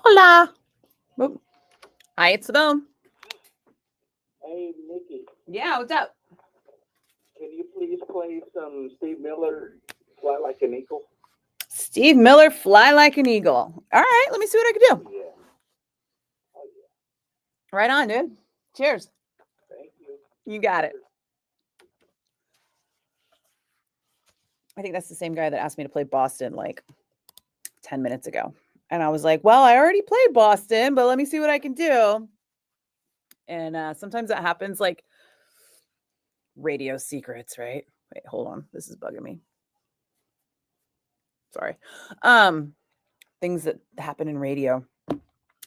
Hola. Oh. Hi, it's the bone. Hey, Nikki, Yeah, what's up? can you please play some Steve Miller, Fly Like an Eagle? Steve Miller, Fly Like an Eagle. All right, let me see what I can do. Yeah. Oh, yeah. Right on, dude. Cheers. Thank you. You got it. I think that's the same guy that asked me to play Boston like 10 minutes ago. And I was like, well, I already played Boston, but let me see what I can do. And sometimes that happens, like radio secrets, right? Wait, hold on. This is bugging me. Sorry. Things that happen in radio.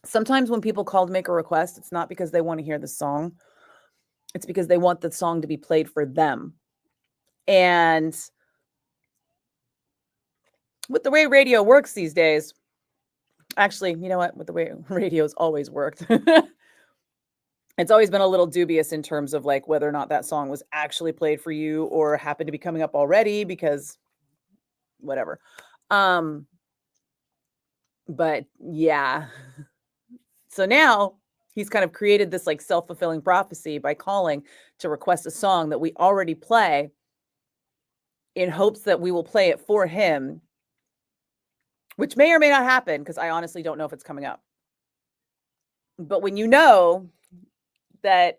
Sometimes when people call to make a request, it's not because they want to hear the song. It's because they want the song to be played for them. And with the way radio works these days, actually, you know what? With the way radio's always worked, it's always been a little dubious in terms of like whether or not that song was actually played for you or happened to be coming up already because whatever. But yeah. So now he's kind of created this like self-fulfilling prophecy by calling to request a song that we already play in hopes that we will play it for him, which may or may not happen because I honestly don't know if it's coming up. But when you know that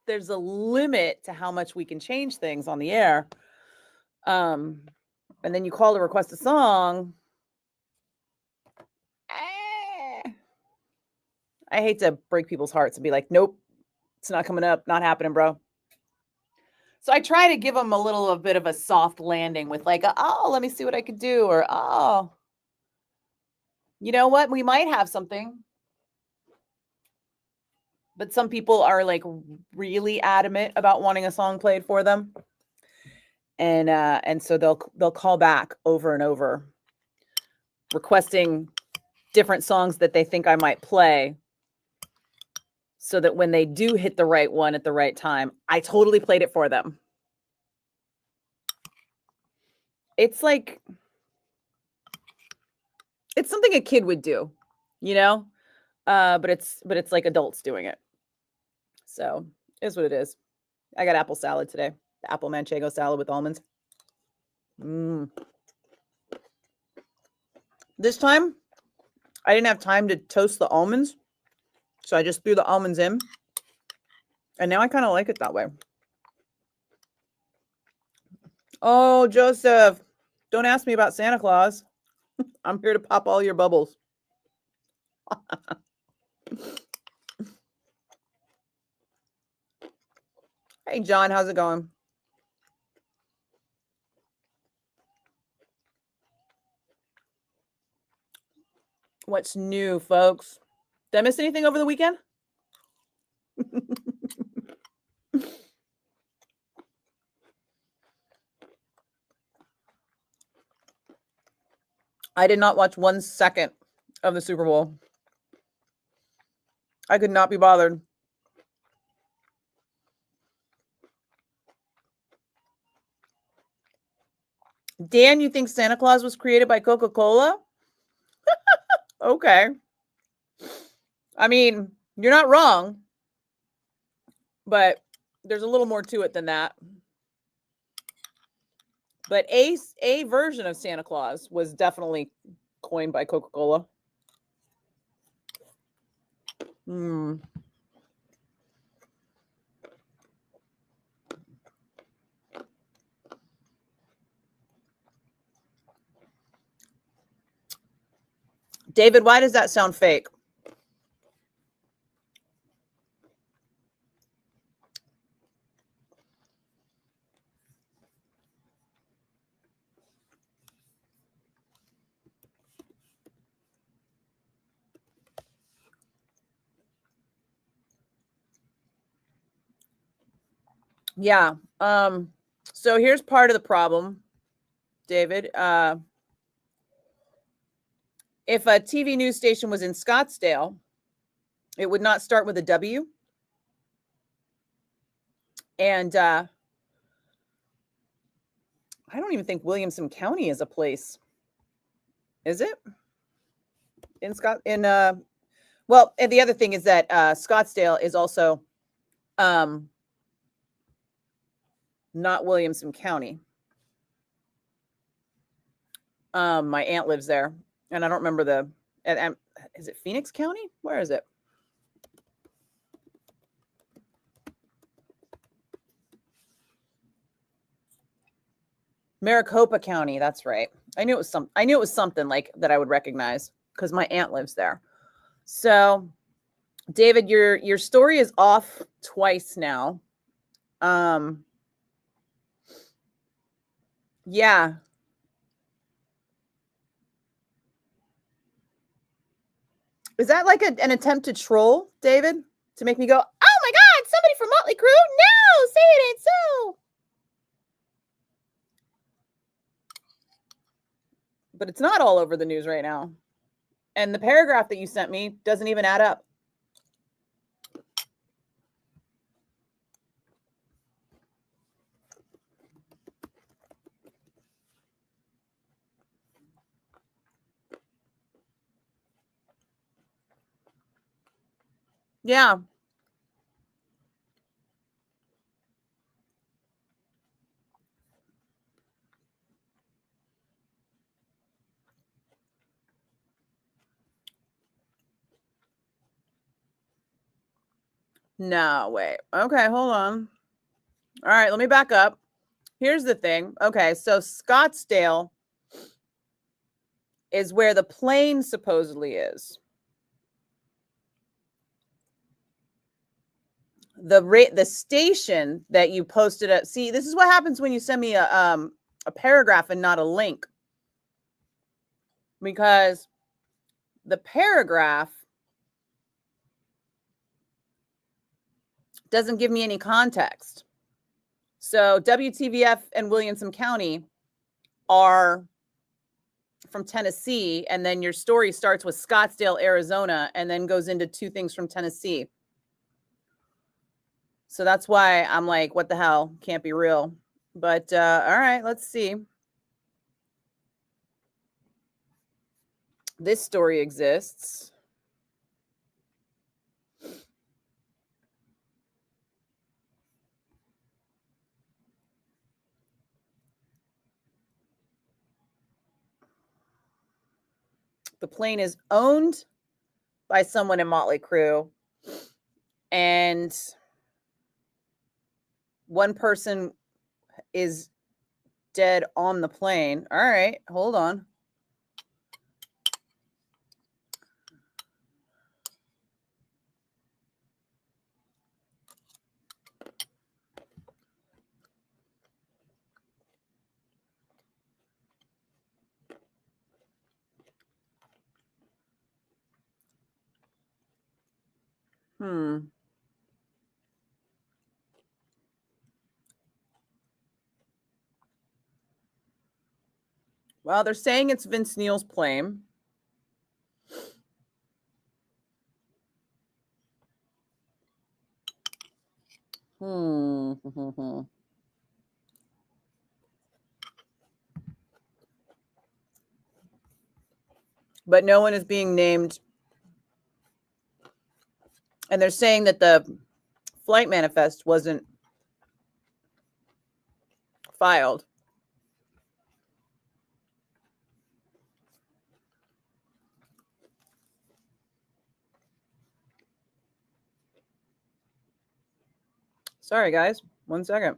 there's a limit to how much we can change things on the air, and then you call to request a song, I hate to break people's hearts and be like, nope, it's not coming up, not happening, bro. So I try to give them a bit of a soft landing with like, oh, let me see what I could do. Or, oh, you know what? We might have something. But some people are like really adamant about wanting a song played for them. And so they'll call back over and over requesting different songs that they think I might play so that when they do hit the right one at the right time, I totally played it for them. It's like, it's something a kid would do, you know? But it's like adults doing it. So is what it is. I got apple salad today. The apple manchego salad with almonds. This time, I didn't have time to toast the almonds, so I just threw the almonds in. And now I kind of like it that way. Oh, Joseph, don't ask me about Santa Claus. I'm here to pop all your bubbles. Hey, John, how's it going? What's new, folks? Did I miss anything over the weekend? I did not watch 1 second of the Super Bowl. I could not be bothered. Dan, you think Santa Claus was created by Coca-Cola? Okay. I mean, you're not wrong, but there's a little more to it than that. But a version of Santa Claus was definitely coined by Coca-Cola. David, why does that sound fake? Yeah. So here's part of the problem, David. If a TV news station was in Scottsdale, it would not start with a W. And I don't even think Williamson County is a place. Is it? well, and the other thing is that Scottsdale is also not Williamson County. My aunt lives there, and I don't remember is it Phoenix County? Where is it? Maricopa County. That's right. I knew it was something like that I would recognize because my aunt lives there. So, David, your story is off twice now. Yeah. Is that like an attempt to troll, David? To make me go, oh my God, somebody from Motley Crue? No, say it ain't so. But it's not all over the news right now. And the paragraph that you sent me doesn't even add up. Yeah. No, wait. Okay, hold on. All right, let me back up. Here's the thing. Okay, so Scottsdale is where the plane supposedly is. The station that you posted at. See, this is what happens when you send me a paragraph and not a link. Because the paragraph doesn't give me any context. So WTVF and Williamson County are from Tennessee, and then your story starts with Scottsdale, Arizona, and then goes into two things from Tennessee. So that's why I'm like, what the hell? Can't be real. But all right, let's see. This story exists. The plane is owned by someone in Motley Crue, and one person is dead on the plane. All right, hold on. Well, they're saying it's Vince Neil's plane. But no one is being named. And they're saying that the flight manifest wasn't filed. Sorry, guys. 1 second.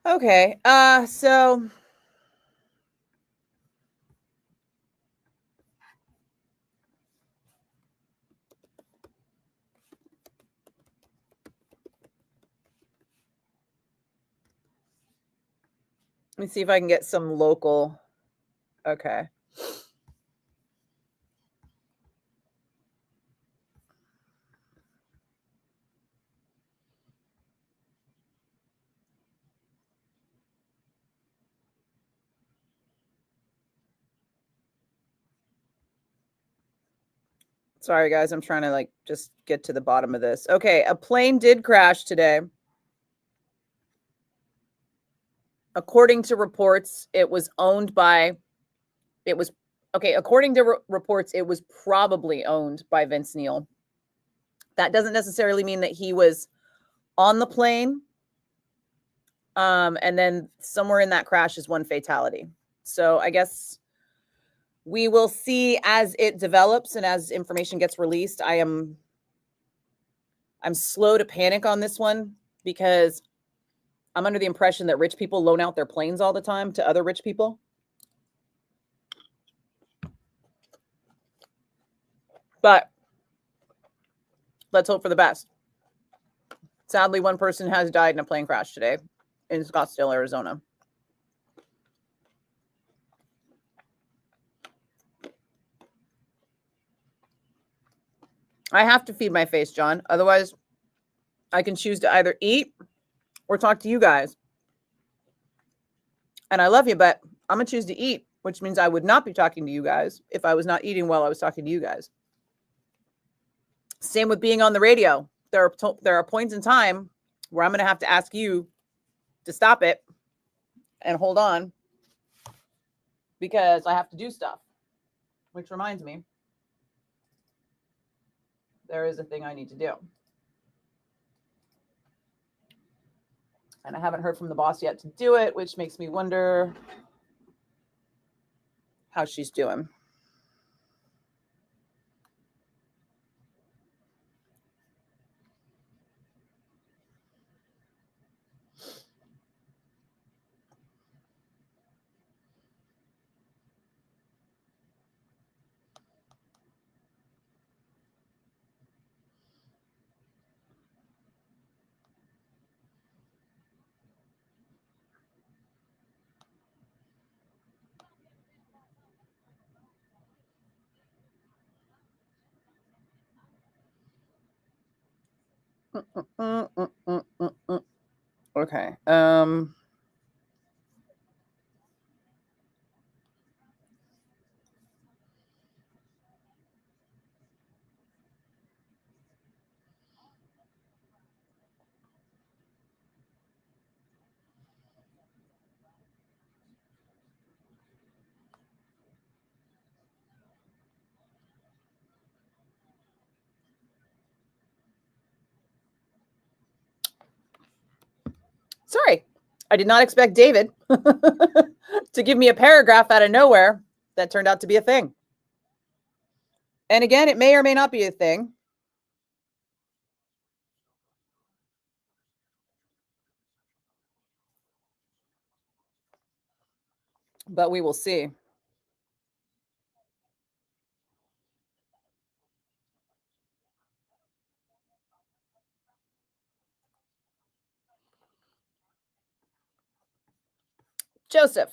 Okay. So let me see if I can get some local. Okay. Sorry, guys. I'm trying to like just get to the bottom of this. Okay. A plane did crash today. According to reports, it was owned by, it was, okay, according to reports, it was probably owned by Vince Neil. That doesn't necessarily mean that he was on the plane. And then somewhere in that crash is one fatality. So I guess we will see as it develops and as information gets released. I'm slow to panic on this one because I'm under the impression that rich people loan out their planes all the time to other rich people. But let's hope for the best. Sadly, one person has died in a plane crash today in Scottsdale, Arizona. I have to feed my face, John. Otherwise, I can choose to either eat or talk to you guys. And I love you, but I'm going to choose to eat, which means I would not be talking to you guys if I was not eating while I was talking to you guys. Same with being on the radio. There are points in time where I'm going to have to ask you to stop it and hold on because I have to do stuff. Which reminds me, there is a thing I need to do. And I haven't heard from the boss yet to do it, which makes me wonder how she's doing. Okay. Sorry, I did not expect David to give me a paragraph out of nowhere that turned out to be a thing. And again, it may or may not be a thing. But we will see. Joseph,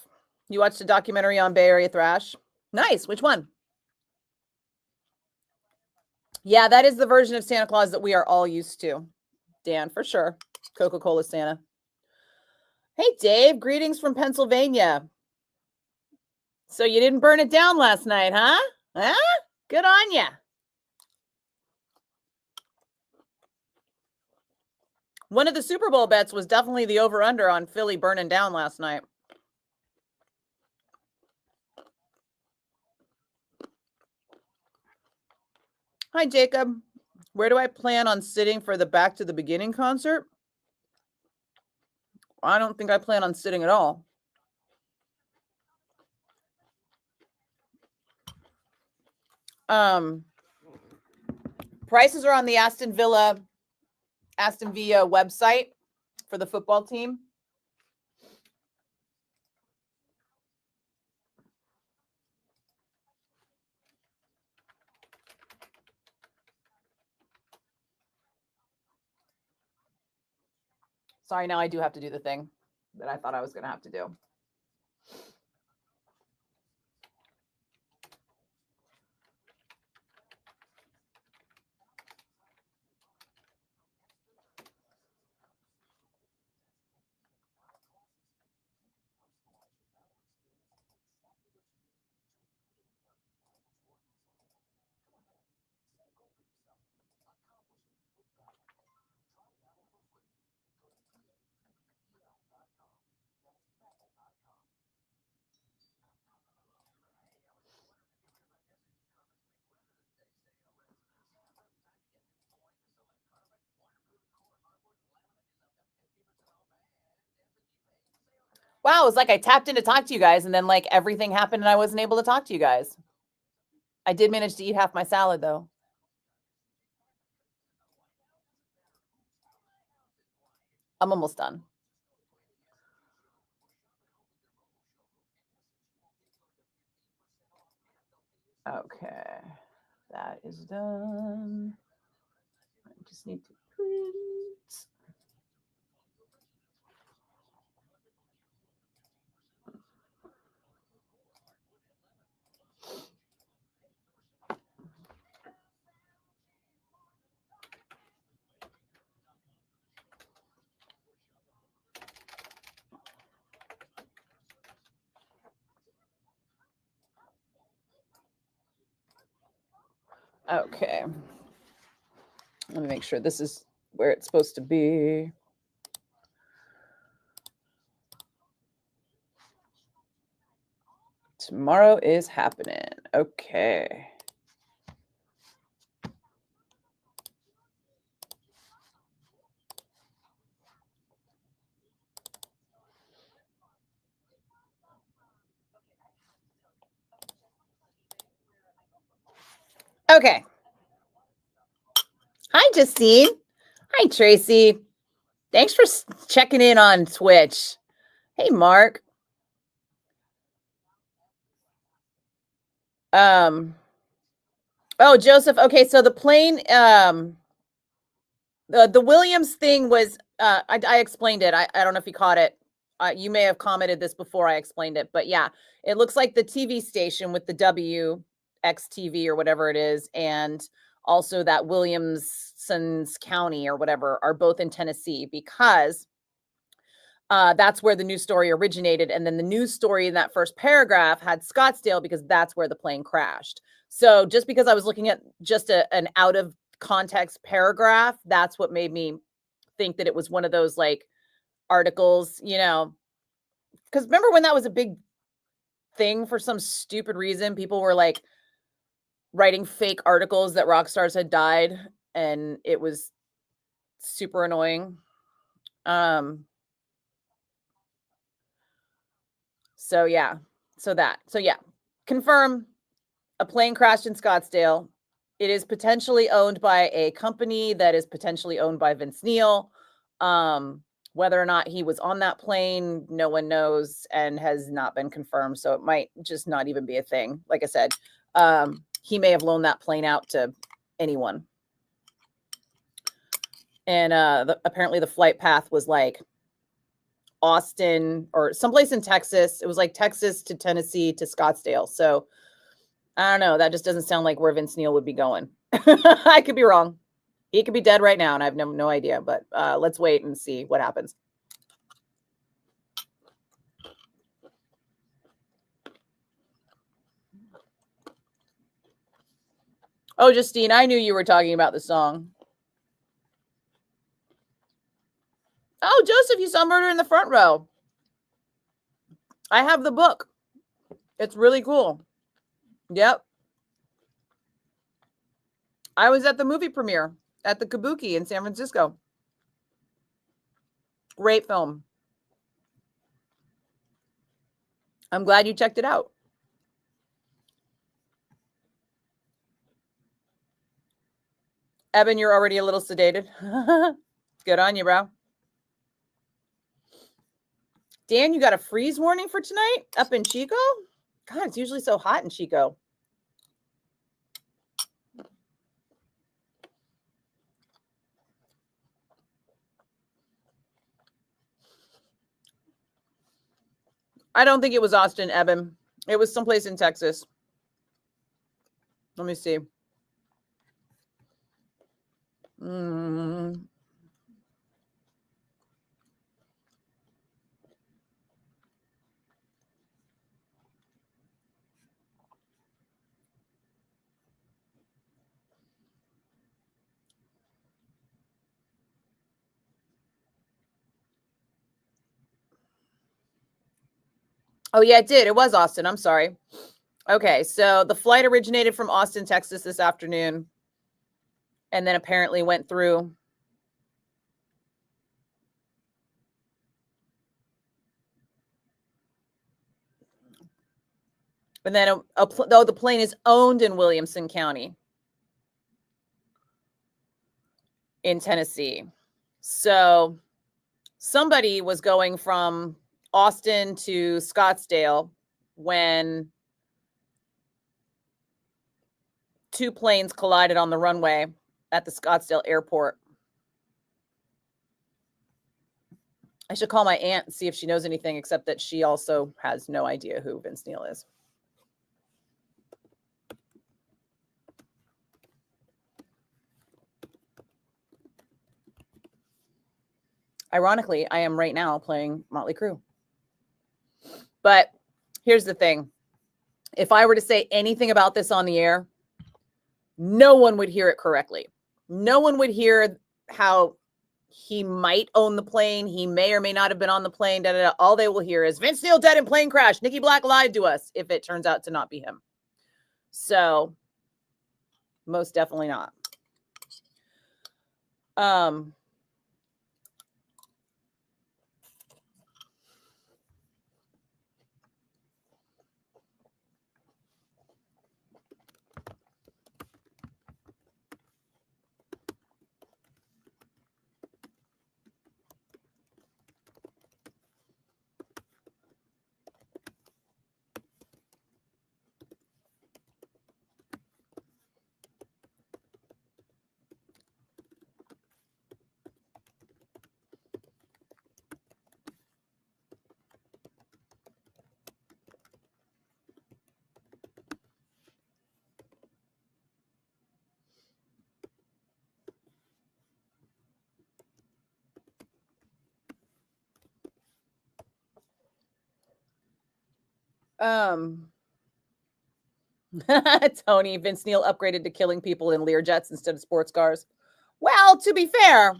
you watched a documentary on Bay Area thrash? Nice. Which one? Yeah, that is the version of Santa Claus that we are all used to. Dan, for sure. Coca-Cola Santa. Hey, Dave. Greetings from Pennsylvania. So you didn't burn it down last night, huh? Huh? Good on ya. One of the Super Bowl bets was definitely the over-under on Philly burning down last night. Hi, Jacob. Where do I plan on sitting for the Back to the Beginning concert? I don't think I plan on sitting at all. Prices are on the Aston Villa website for the football team. Sorry, now I do have to do the thing that I thought I was going to have to do. Wow, it's like I tapped in to talk to you guys, and then like everything happened and I wasn't able to talk to you guys. I did manage to eat half my salad though. I'm almost done. Okay, that is done. I just need to print. Okay. Let me make sure this is where it's supposed to be. Tomorrow is happening. Okay. Okay. Hi, Justine. Hi, Tracy. Thanks for checking in on Twitch. Hey, Mark. Oh, Joseph. Okay, so the plane, the Williams thing was, I explained it. I don't know if you caught it. You may have commented this before I explained it, but yeah, it looks like the TV station with the WXTV or whatever it is, and also that Williamson's County or whatever are both in Tennessee because that's where the news story originated. And then the news story in that first paragraph had Scottsdale because that's where the plane crashed. So just because I was looking at just an out of context paragraph, that's what made me think that it was one of those like articles, you know, because remember when that was a big thing for some stupid reason, people were like writing fake articles that rock stars had died, and it was super annoying. So yeah, so yeah, confirm a plane crashed in Scottsdale. It is potentially owned by a company that is potentially owned by Vince Neil. Whether or not he was on that plane, no one knows and has not been confirmed. So it might just not even be a thing. Like I said, he may have loaned that plane out to anyone. And apparently the flight path was like Austin or someplace in Texas. It was like Texas to Tennessee to Scottsdale. So I don't know. That just doesn't sound like where Vince Neil would be going. I could be wrong. He could be dead right now, and I have no idea. But let's wait and see what happens. Oh, Justine, I knew you were talking about the song. Oh, Joseph, you saw Murder in the Front Row. I have the book. It's really cool. Yep. I was at the movie premiere at the Kabuki in San Francisco. Great film. I'm glad you checked it out. Evan, you're already a little sedated. Good on you, bro. Dan, you got a freeze warning for tonight up in Chico? God, it's usually so hot in Chico. I don't think it was Austin, Eben. It was someplace in Texas. Let me see. Oh, yeah, it did. It was Austin. I'm sorry. Okay, so the flight originated from Austin, Texas this afternoon, and then apparently went through. And then though the plane is owned in Williamson County in Tennessee. So somebody was going from Austin to Scottsdale when two planes collided on the runway at the Scottsdale airport. I should call my aunt and see if she knows anything, except that she also has no idea who Vince Neil is. Ironically, I am right now playing Motley Crue. But here's the thing. If I were to say anything about this on the air, no one would hear it correctly. No one would hear how he might own the plane. He may or may not have been on the plane. All they will hear is Vince Neil dead in plane crash. Nikki Blakk lied to us, if it turns out to not be him. So most definitely not. Tony, Vince Neil upgraded to killing people in Learjets instead of sports cars. Well, to be fair,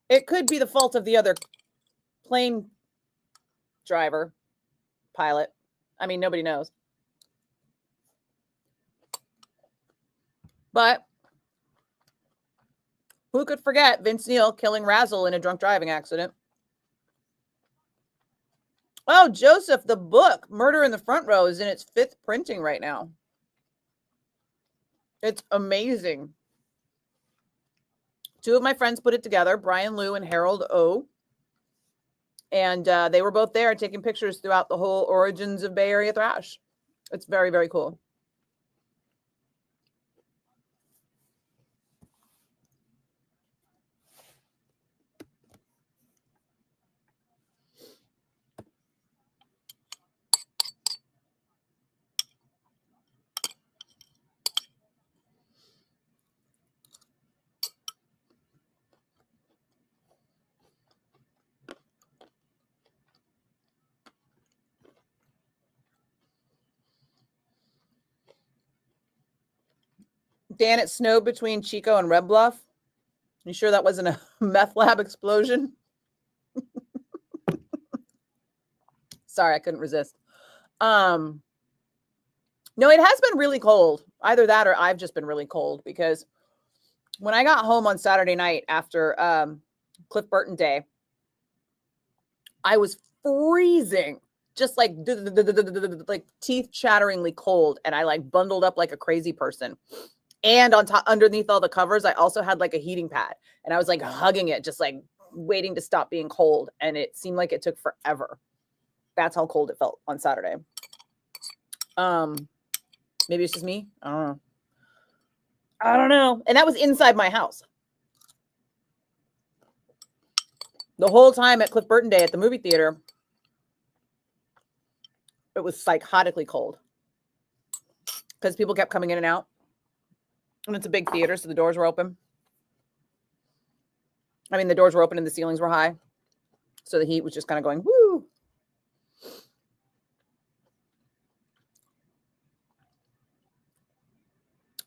it could be the fault of the other plane driver, pilot. I mean, nobody knows. But who could forget Vince Neil killing Razzle in a drunk driving accident? Oh, Joseph, the book, Murder in the Front Row, is in its 5th printing right now. It's amazing. 2 of my friends put it together, Brian Liu and Harold O. And they were both there taking pictures throughout the whole origins of Bay Area thrash. It's very, very cool. Dan, it snowed between Chico and Red Bluff. You sure that wasn't a meth lab explosion? Sorry, I couldn't resist. No, it has been really cold. Either that or I've just been really cold, because when I got home on Saturday night after Cliff Burton Day, I was freezing, just like teeth chatteringly cold, and I like bundled up like a crazy person. And on top, underneath all the covers, I also had like a heating pad, and I was like hugging it, just like waiting to stop being cold. And it seemed like it took forever. That's how cold it felt on Saturday. Maybe it's just me. I don't know. And that was inside my house. The whole time at Cliff Burton Day at the movie theater, It was psychotically cold because people kept coming in and out. And it's a big theater, so the doors were open. I mean, the doors were open and the ceilings were high. So the heat was just kind of going, woo.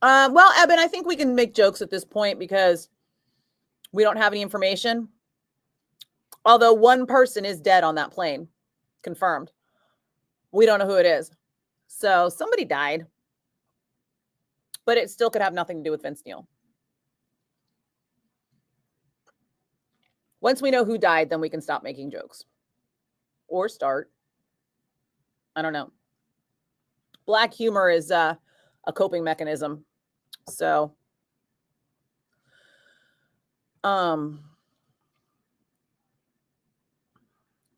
Well, Eben, I think we can make jokes at this point because we don't have any information. Although one person is dead on that plane, confirmed. We don't know who it is. So somebody died. But it still could have nothing to do with Vince Neil. Once we know who died, then we can stop making jokes. Or start. I don't know. Black humor is a coping mechanism. So,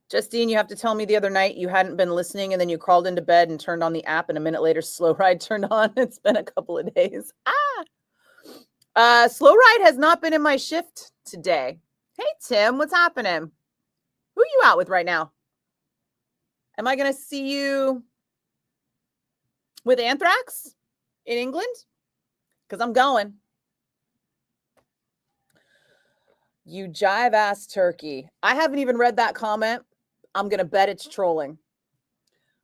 Justine, you have to tell me the other night you hadn't been listening and then you crawled into bed and turned on the app and a minute later Slow Ride turned on. It's been a couple of days. Slow Ride has not been in my shift today. Hey, Tim, what's happening? Who are you out with right now? Am I going to see you with Anthrax in England? Because I'm going. You jive ass turkey. I haven't even read that comment. I'm going to bet it's trolling.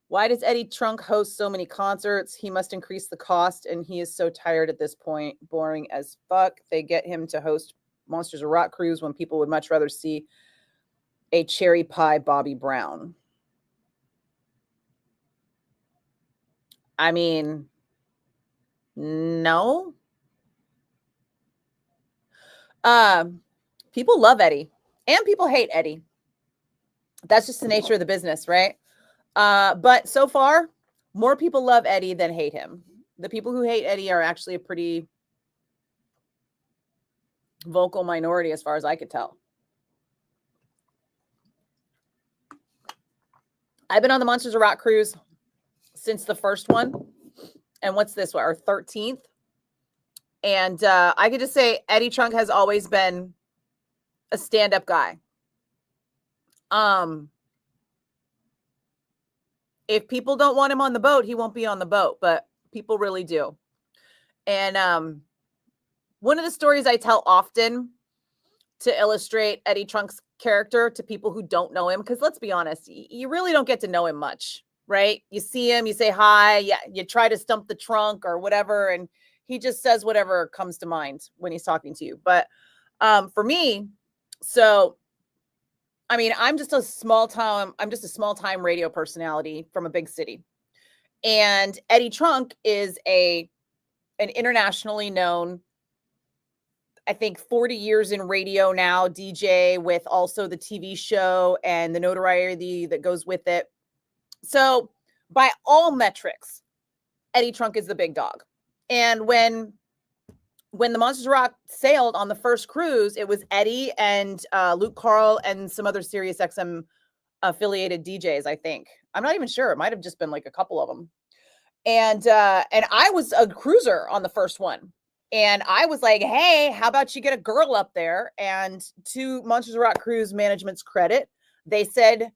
Why does Eddie Trunk host so many concerts? He must increase the cost, and he is so tired at this point. Boring as fuck. They get him to host Monsters of Rock cruise when people would much rather see a cherry pie Bobby Brown. I mean, no. People love Eddie and people hate Eddie. That's just the nature of the business, right? But so far, more people love Eddie than hate him. The people who hate Eddie are actually a pretty vocal minority as far as I could tell. I've been on the Monsters of Rock cruise since the first one. And what's this one? Our 13th. And I could just say Eddie Trunk has always been a stand-up guy. If people don't want him on the boat, he won't be on the boat, but people really do. And one of the stories I tell often to illustrate Eddie Trunk's character to people who don't know him, because let's be honest, you really don't get to know him much, right? You see him, you say hi, yeah, you try to stump the trunk or whatever, and he just says whatever comes to mind when he's talking to you. But for me, so I mean, I'm just a small time radio personality from a big city. And Eddie Trunk is an internationally known, I think 40 years in radio now, DJ with also the TV show and the notoriety that goes with it. So by all metrics, Eddie Trunk is the big dog. And when the Monsters of Rock sailed on the first cruise, it was Eddie and Luke Carl and some other Sirius XM affiliated DJs, I think. I'm not even sure. It might have just been like a couple of them. And I was a cruiser on the first one. And I was like, hey, how about you get a girl up there? And to Monsters of Rock Cruise Management's credit, they said,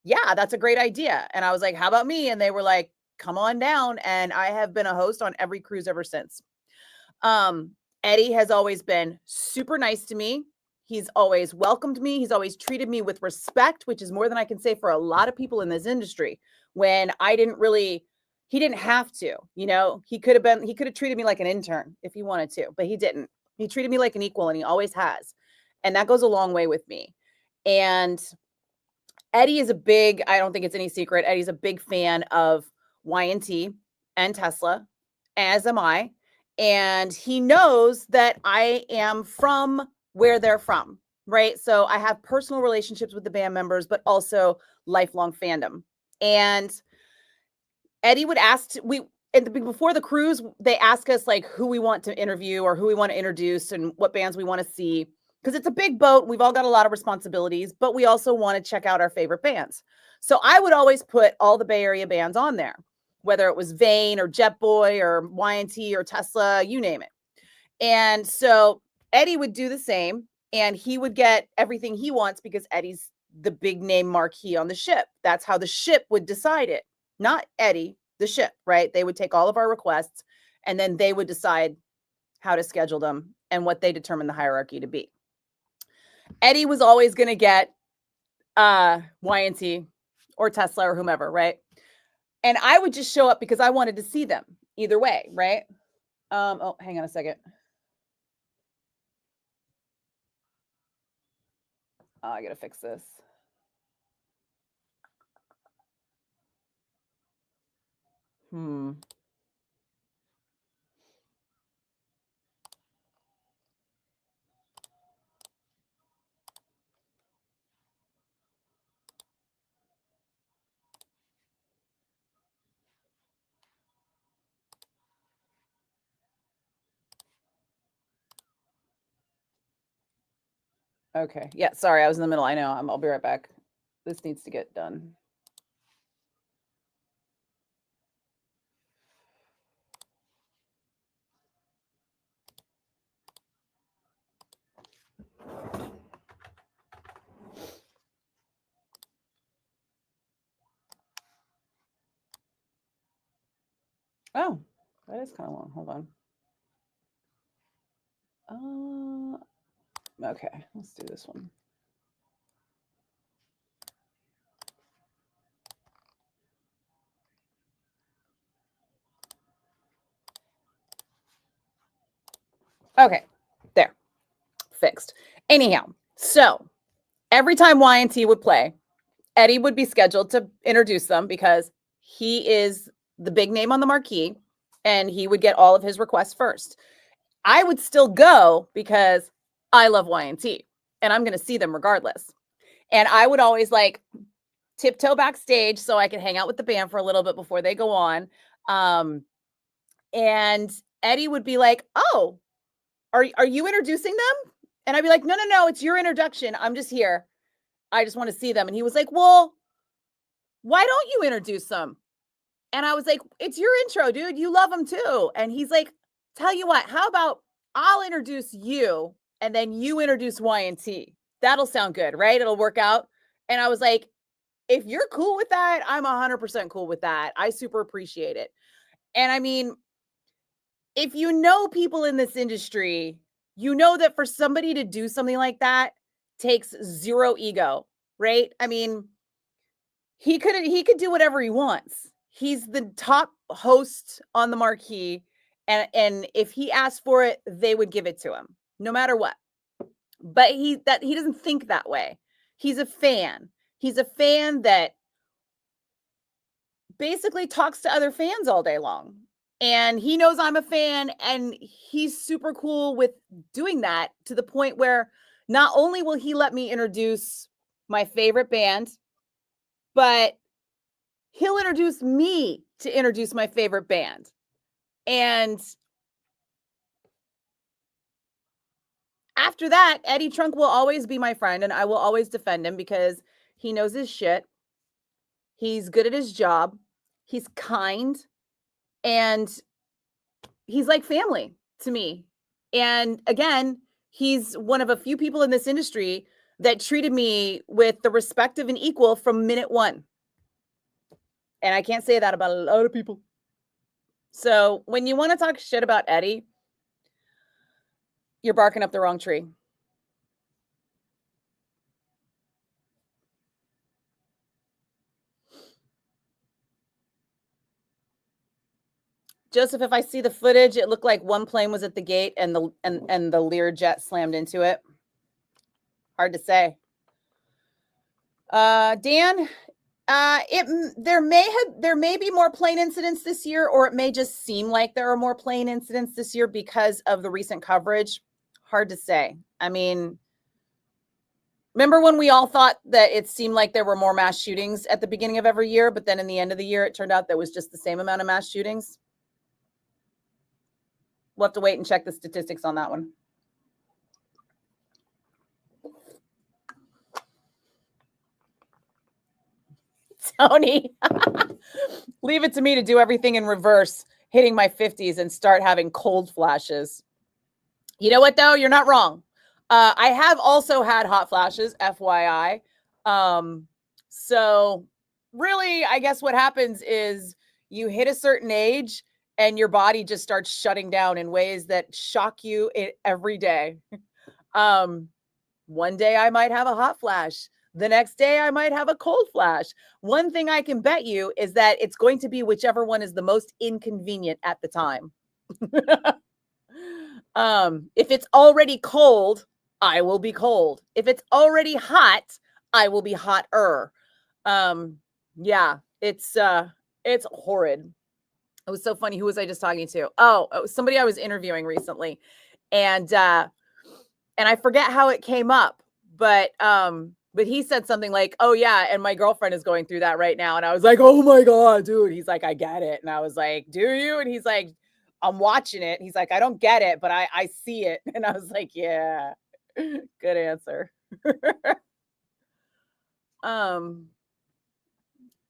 yeah, that's a great idea. And I was like, how about me? And they were like, come on down. And I have been a host on every cruise ever since. Eddie has always been super nice to me. He's always welcomed me. He's always treated me with respect, which is more than I can say for a lot of people in this industry. When I didn't really, he didn't have to, you know, he could have treated me like an intern if he wanted to, but he didn't. He treated me like an equal, and he always has. And that goes a long way with me. And Eddie is I don't think it's any secret, Eddie's a big fan of Y&T and Tesla, as am I. And he knows that I am from where they're from, right? So I have personal relationships with the band members, but also lifelong fandom. And Eddie would ask, before the cruise, they ask us like who we want to interview or who we want to introduce and what bands we want to see. Because it's a big boat. We've all got a lot of responsibilities, but we also want to check out our favorite bands. So I would always put all the Bay Area bands on there, whether it was Vane or Jet Boy or Y&T or Tesla, you name it. And so Eddie would do the same, and he would get everything he wants because Eddie's the big name marquee on the ship. That's how the ship would decide it. not Eddie, the ship, right? They would take all of our requests and then they would decide how to schedule them and what they determined the hierarchy to be. Eddie was always going to get Y&T or Tesla or whomever, right? And I would just show up because I wanted to see them either way, right? Oh, hang on a second. Oh, I got to fix this. Okay. Yeah, sorry, I was in the middle. I know. I'll be right back. This needs to get done. Oh, that is kind of long. Hold on. Okay, let's do this one. Okay, there, fixed. Anyhow, so every time Y&T would play, Eddie would be scheduled to introduce them because he is the big name on the marquee and he would get all of his requests first. I would still go because I love Y&T and I'm going to see them regardless. And I would always like tiptoe backstage so I could hang out with the band for a little bit before they go on. And Eddie would be like, "Oh, are you introducing them?" And I'd be like, no, it's your introduction. I'm just here. I just want to see them. And he was like, "Well, why don't you introduce them?" And I was like, "It's your intro, dude. You love them too." And he's like, "Tell you what, how about I'll introduce you and then you introduce Y&T. That'll sound good, right? It'll work out." And I was like, "If you're cool with that, I'm 100% cool with that. I super appreciate it." And I mean, if you know people in this industry, you know that for somebody to do something like that takes zero ego, right? I mean, he could do whatever he wants. He's the top host on the marquee, and if he asked for it, they would give it to him, no matter what. But he doesn't think that way. He's a fan. He's a fan that basically talks to other fans all day long. And he knows I'm a fan and he's super cool with doing that to the point where not only will he let me introduce my favorite band, but he'll introduce me to introduce my favorite band. And after that, Eddie Trunk will always be my friend and I will always defend him because he knows his shit. He's good at his job. He's kind and he's like family to me. And again, he's one of a few people in this industry that treated me with the respect of an equal from minute one. And I can't say that about a lot of people. So when you want to talk shit about Eddie, you're barking up the wrong tree. Joseph, if I see the footage, it looked like one plane was at the gate and the Learjet slammed into it. Hard to say. Dan, there may be more plane incidents this year, or it may just seem like there are more plane incidents this year because of the recent coverage. Hard to say. I mean, remember when we all thought that it seemed like there were more mass shootings at the beginning of every year, but then in the end of the year, it turned out there was just the same amount of mass shootings? We'll have to wait and check the statistics on that one. Tony, leave it to me to do everything in reverse, hitting my 50s and start having cold flashes. You know what, though? You're not wrong. I have also had hot flashes, FYI. So really, I guess what happens is you hit a certain age and your body just starts shutting down in ways that shock you every day. One day I might have a hot flash. The next day I might have a cold flash. One thing I can bet you is that it's going to be whichever one is the most inconvenient at the time. If it's already cold, I will be cold. If it's already hot, I will be hotter. Yeah, it's horrid. It was so funny. Who was I just talking to? Oh, it was somebody I was interviewing recently. And I forget how it came up, but he said something like, "Oh yeah, and my girlfriend is going through that right now." And I was like, "Oh my God, dude." He's like, "I get it." And I was like, "Do you?" And he's like, "I'm watching it." He's like, "I don't get it, but I see it." And I was like, "Yeah, good answer."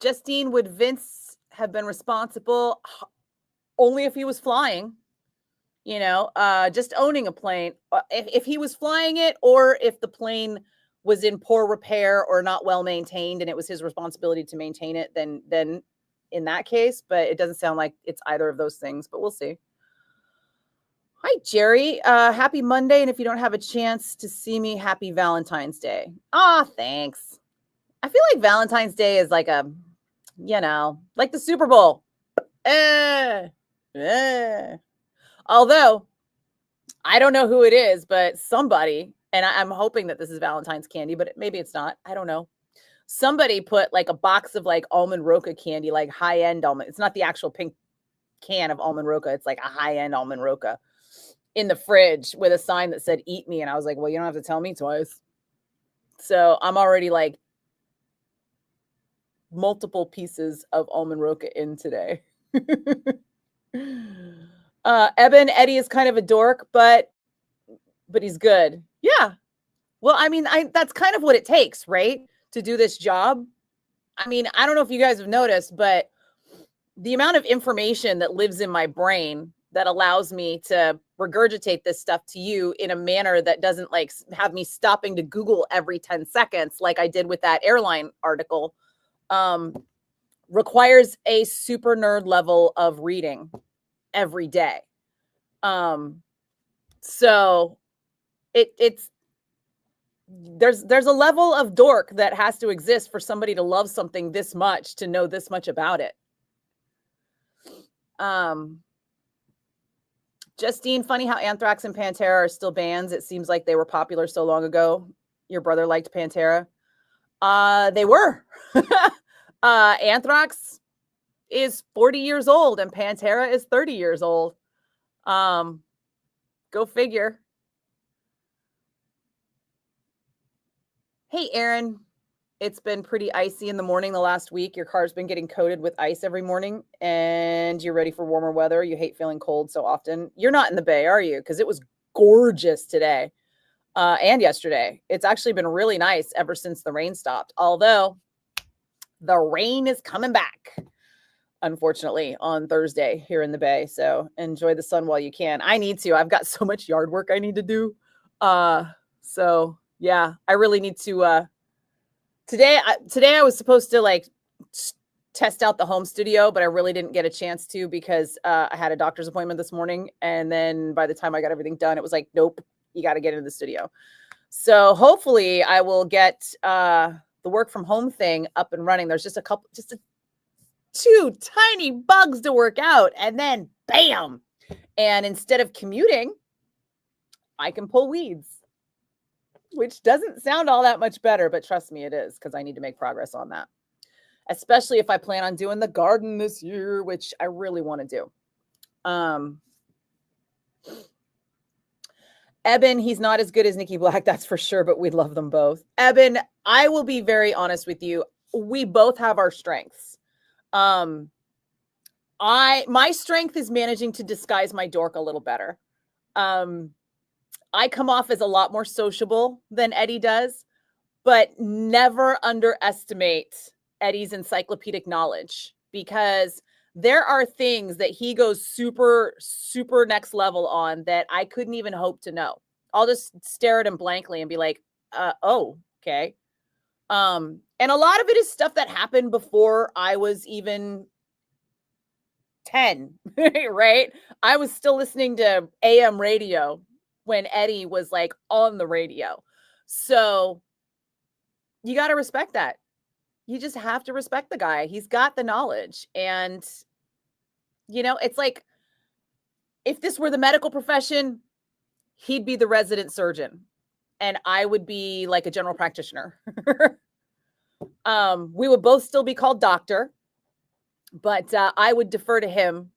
Justine, would Vince have been responsible? Only if he was flying, just owning a plane. If he was flying it, or if the plane was in poor repair or not well maintained and it was his responsibility to maintain it, then in that case, but it doesn't sound like it's either of those things, but we'll see. Hi, Jerry. Happy Monday. And if you don't have a chance to see me, happy Valentine's Day. Thanks. I feel like Valentine's Day is like like the Super Bowl. Although I don't know who it is, but somebody, and I'm hoping that this is Valentine's candy, but maybe it's not. I don't know. Somebody put like a box of like almond roca candy, like high-end almond. It's not the actual pink can of almond roca. It's like a high-end almond roca in the fridge with a sign that said "Eat me." And I was like, well, you don't have to tell me twice. So I'm already like multiple pieces of almond roca in today. Eben, Eddie is kind of a dork, but he's good. Yeah. Well, I mean, that's kind of what it takes, right? To do this job. I mean, I don't know if you guys have noticed, but the amount of information that lives in my brain that allows me to regurgitate this stuff to you in a manner that doesn't like have me stopping to Google every 10 seconds, like I did with that airline article, requires a super nerd level of reading every day. So it's there's a level of dork that has to exist for somebody to love something this much, to know this much about it. Justine, funny how Anthrax and Pantera are still bands. It seems like they were popular so long ago. Your brother liked Pantera. They were. Anthrax is 40 years old and Pantera is 30 years old. Go figure. Hey, Aaron. It's been pretty icy in the morning the last week. Your car's been getting coated with ice every morning and you're ready for warmer weather. You hate feeling cold so often. You're not in the Bay, are you? Because it was gorgeous today and yesterday. It's actually been really nice ever since the rain stopped. Although the rain is coming back, unfortunately, on Thursday here in the Bay. So enjoy the sun while you can. I need to. I've got so much yard work I need to do. So yeah, I really need to Today I was supposed to like test out the home studio, but I really didn't get a chance to because I had a doctor's appointment this morning. And then by the time I got everything done, it was like, nope, you got to get into the studio. So hopefully I will get the work from home thing up and running. There's just two tiny bugs to work out and then bam. And instead of commuting, I can pull weeds, which doesn't sound all that much better, but trust me, it is, because I need to make progress on that, especially if I plan on doing the garden this year, which I really want to do. Eben, he's not as good as Nikki Blakk, that's for sure, but we love them both. Eben, I will be very honest with you. We both have our strengths. My strength is managing to disguise my dork a little better. I come off as a lot more sociable than Eddie does, but never underestimate Eddie's encyclopedic knowledge, because there are things that he goes super, super next level on that I couldn't even hope to know. I'll just stare at him blankly and be like, oh, okay. And a lot of it is stuff that happened before I was even 10, right? I was still listening to AM radio when Eddie was like on the radio. So you got to respect that. You just have to respect the guy. He's got the knowledge. And, it's like if this were the medical profession, he'd be the resident surgeon and I would be like a general practitioner. We would both still be called doctor, but I would defer to him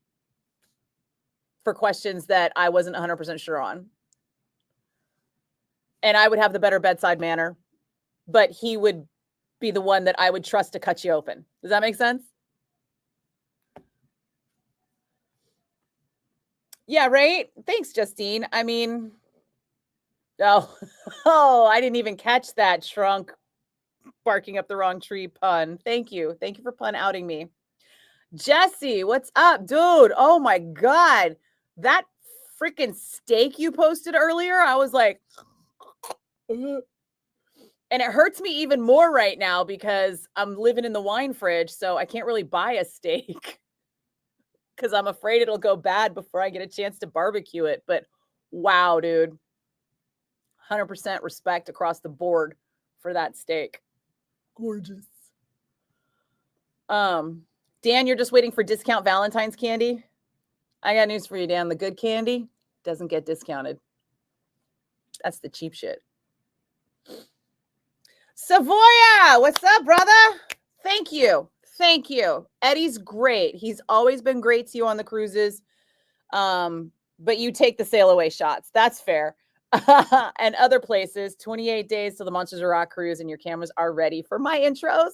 for questions that I wasn't 100% sure on. And I would have the better bedside manner, but he would be the one that I would trust to cut you open. Does that make sense? Yeah, right? Thanks, Justine. I mean, I didn't even catch that shrunk barking up the wrong tree pun. Thank you. Thank you for pun outing me. Jesse, what's up, dude? Oh my God. That freaking steak you posted earlier, I was like, and it hurts me even more right now because I'm living in the wine fridge, so I can't really buy a steak because I'm afraid it'll go bad before I get a chance to barbecue it. But wow, dude. 100% respect across the board for that steak. Gorgeous. Dan, you're just waiting for discount Valentine's candy? I got news for you, Dan. The good candy doesn't get discounted. That's the cheap shit. Savoya, what's up, brother? Thank you. Thank you. Eddie's great. He's always been great to you on the cruises. But you take the sail away shots. That's fair. And other places, 28 days till the Monsters of Rock cruise and your cameras are ready for my intros.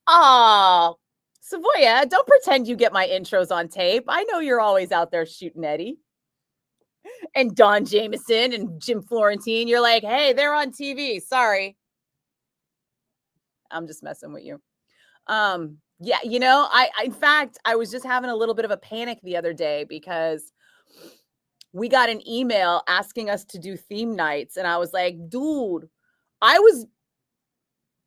Oh, Savoya, don't pretend you get my intros on tape. I know you're always out there shooting Eddie. And Don Jameson and Jim Florentine. You're like, hey, they're on TV. Sorry. I'm just messing with you. Yeah, in fact, I was just having a little bit of a panic the other day because we got an email asking us to do theme nights. And I was like, dude,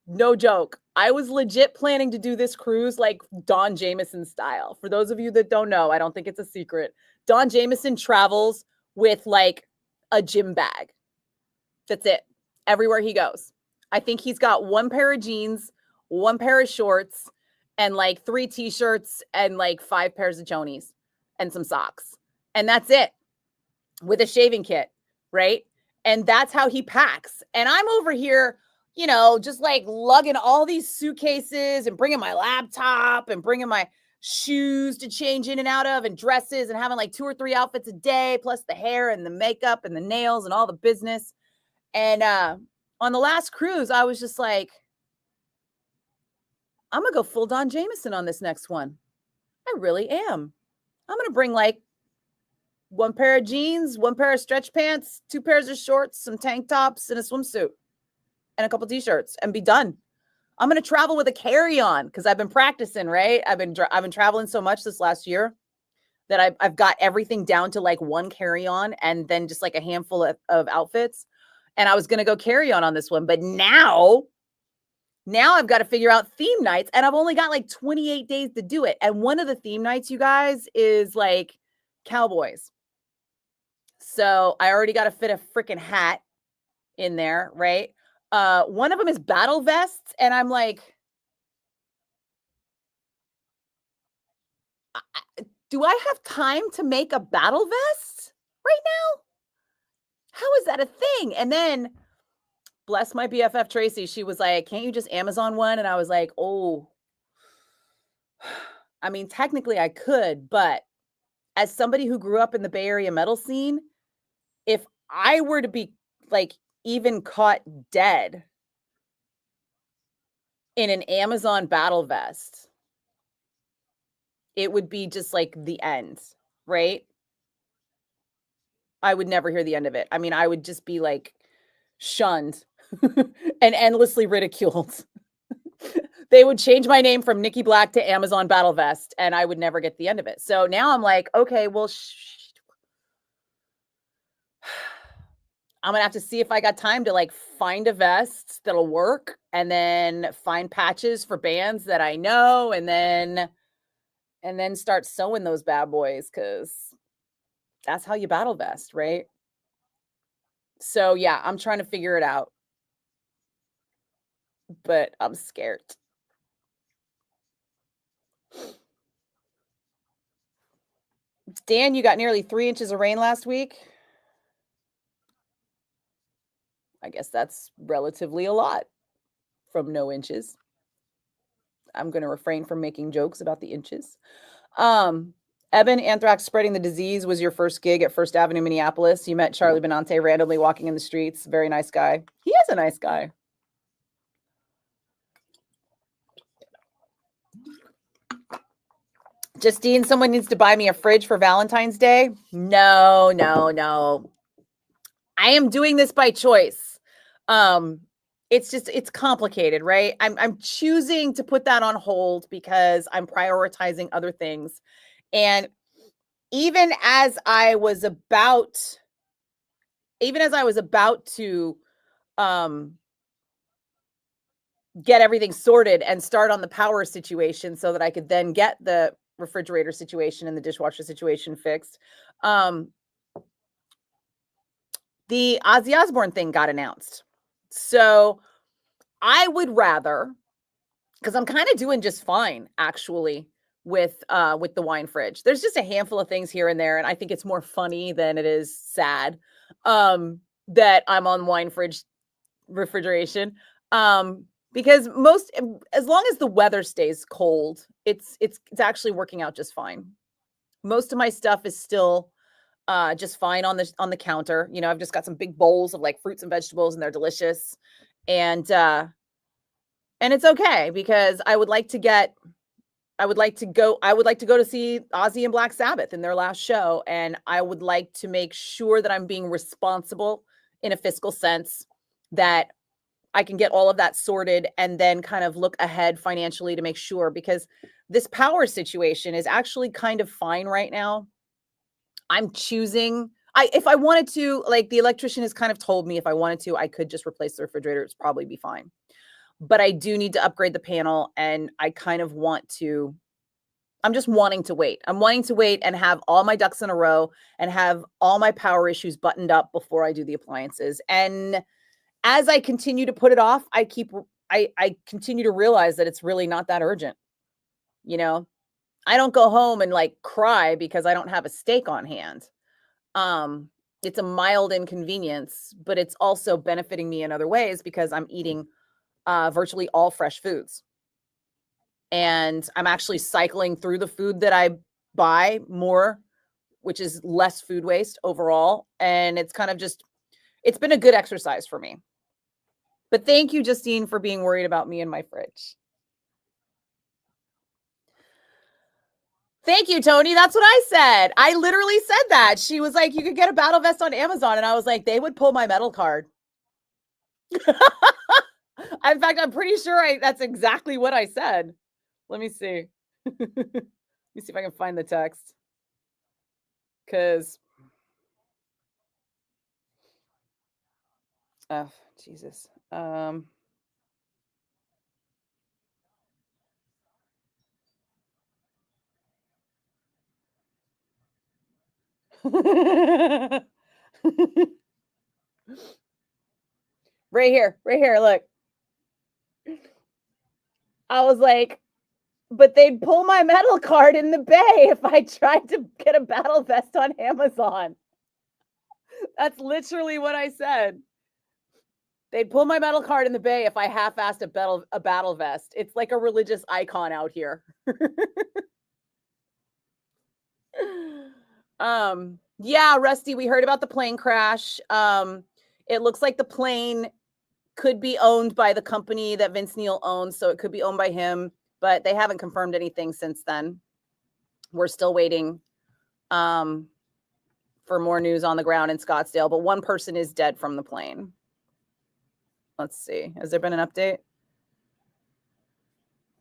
no joke. I was legit planning to do this cruise like Don Jameson style. For those of you that don't know, I don't think it's a secret. Don Jameson travels with like a gym bag. That's it. Everywhere he goes. I think he's got one pair of jeans, one pair of shorts, and like 3 t-shirts and like 5 pairs of chonies and some socks. And that's it. With a shaving kit, right? And that's how he packs. And I'm over here, just like lugging all these suitcases and bringing my laptop and bringing my shoes to change in and out of and dresses and having like 2 or 3 outfits a day, plus the hair and the makeup and the nails and all the business. And on the last cruise, I was just like, I'm going to go full Don Jameson on this next one. I really am. I'm going to bring like 1 pair of jeans, 1 pair of stretch pants, 2 pairs of shorts, some tank tops, and a swimsuit, and a couple t-shirts, and be done. I'm going to travel with a carry-on because I've been practicing, right? I've been traveling so much this last year that I've got everything down to like 1 carry-on and then just like a handful of outfits. And I was going to go carry-on on this one, but now I've got to figure out theme nights, and I've only got like 28 days to do it. And one of the theme nights, you guys, is like cowboys. So I already got to fit a freaking hat in there, right? One of them is battle vests, and I'm like, do I have time to make a battle vest right now? How is that a thing? And then, bless my BFF Tracy, she was like, can't you just Amazon one? And I was like, oh, I mean, technically I could, but as somebody who grew up in the Bay Area metal scene, if I were to be like even caught dead in an Amazon battle vest, it would be just like the end, right? I would never hear the end of it. I mean, I would just be like shunned and endlessly ridiculed. They would change my name from Nikki Blakk to Amazon Battle Vest, and I would never get the end of it. So now I'm like, okay, well, I'm gonna have to see if I got time to like find a vest that'll work, and then find patches for bands that I know, and then start sewing those bad boys, because that's how you battle vest, right? So yeah, I'm trying to figure it out, but I'm scared. Dan, you got nearly 3 inches of rain last week. I guess that's relatively a lot from no inches. I'm going to refrain from making jokes about the inches. Eben, Anthrax Spreading the Disease was your first gig at First Avenue, Minneapolis. You met Charlie Benante randomly walking in the streets. Very nice guy. He is a nice guy. Justine, someone needs to buy me a fridge for Valentine's Day. No, no, no. I am doing this by choice. It's complicated, right? I'm choosing to put that on hold because I'm prioritizing other things. And even as I was about to get everything sorted and start on the power situation so that I could then get the refrigerator situation and the dishwasher situation fixed, the Ozzy Osbourne thing got announced. So I would rather, because I'm kind of doing just fine actually with the wine fridge. There's just a handful of things here and there, and I think it's more funny than it is sad that I'm on wine fridge refrigeration. Because as long as the weather stays cold, it's actually working out just fine. Most of my stuff is still just fine on the counter. You know, I've just got some big bowls of like fruits and vegetables, and they're delicious. And it's okay, because I would like to go to see Ozzy and Black Sabbath in their last show, and I would like to make sure that I'm being responsible in a fiscal sense, that I can get all of that sorted and then kind of look ahead financially to make sure, because this power situation is actually kind of fine right now. I'm choosing, if I wanted to, like the electrician has kind of told me if I wanted to, I could just replace the refrigerator. It's probably be fine. But I do need to upgrade the panel, and I kind of I'm just wanting to wait. I'm wanting to wait and have all my ducks in a row and have all my power issues buttoned up before I do the appliances. And as I continue to put it off, I continue to realize that it's really not that urgent. You know, I don't go home and like cry because I don't have a steak on hand. It's a mild inconvenience, but it's also benefiting me in other ways because I'm eating virtually all fresh foods. And I'm actually cycling through the food that I buy more, which is less food waste overall. And it's kind of it's been a good exercise for me. But thank you, Justine, for being worried about me and my fridge. Thank you, Tony. That's what I said. I literally said that. She was like, you could get a battle vest on Amazon. And I was like, they would pull my metal card. In fact, I'm pretty sure that's exactly what I said. Let me see. Let me see if I can find the text. Because, oh, Jesus. Right here, look. I was like, but they'd pull my metal card in the bay if I tried to get a battle vest on Amazon. That's literally what I said. They'd pull my metal card in the bay if I half-assed a battle vest. It's like a religious icon out here. Yeah, Rusty, we heard about the plane crash. It looks like the plane could be owned by the company that Vince Neil owns, so it could be owned by him, but they haven't confirmed anything since then. We're still waiting for more news on the ground in Scottsdale, but one person is dead from the plane. Let's see. Has there been an update?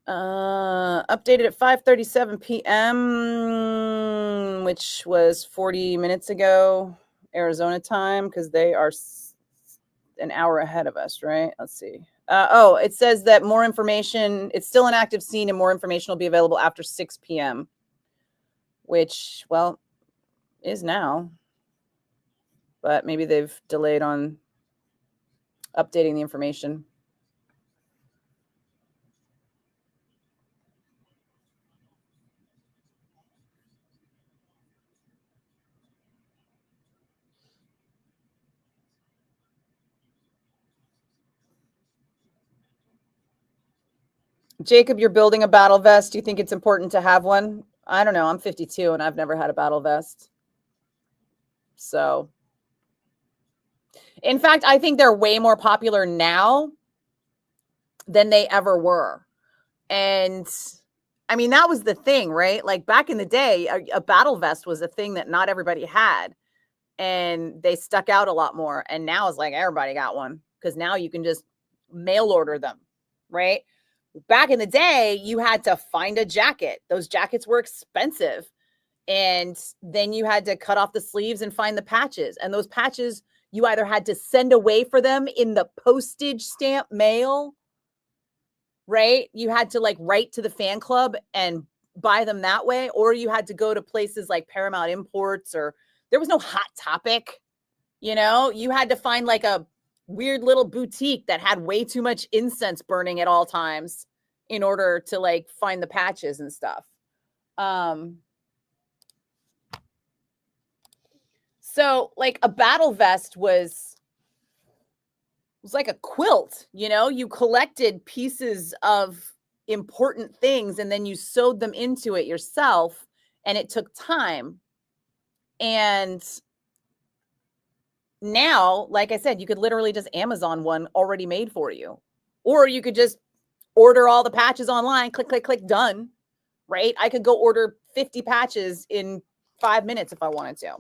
Updated at 5:37 p.m., which was 40 minutes ago, Arizona time, because they are an hour ahead of us, right? Let's see. Oh, it says that more information, it's still an active scene and more information will be available after 6 p.m., which, well, is now. But maybe they've delayed on updating the information. Jacob, you're building a battle vest. Do you think it's important to have one? I don't know. I'm 52 and I've never had a battle vest. So, in fact, I think they're way more popular now than they ever were. And I mean, that was the thing, right? Like back in the day, a battle vest was a thing that not everybody had. And they stuck out a lot more. And now it's like everybody got one because now you can just mail order them, right? Back in the day, you had to find a jacket. Those jackets were expensive. And then you had to cut off the sleeves and find the patches. And those patches, you either had to send away for them in the postage stamp mail, right? You had to like write to the fan club and buy them that way, or you had to go to places like Paramount Imports, or there was no Hot Topic, you know? You had to find like a weird little boutique that had way too much incense burning at all times in order to like find the patches and stuff. So like a battle vest was like a quilt, you know? You collected pieces of important things and then you sewed them into it yourself, and it took time. And now, like I said, you could literally just Amazon one already made for you, or you could just order all the patches online, click, click, click, done, right? I could go order 50 patches in 5 minutes if I wanted to,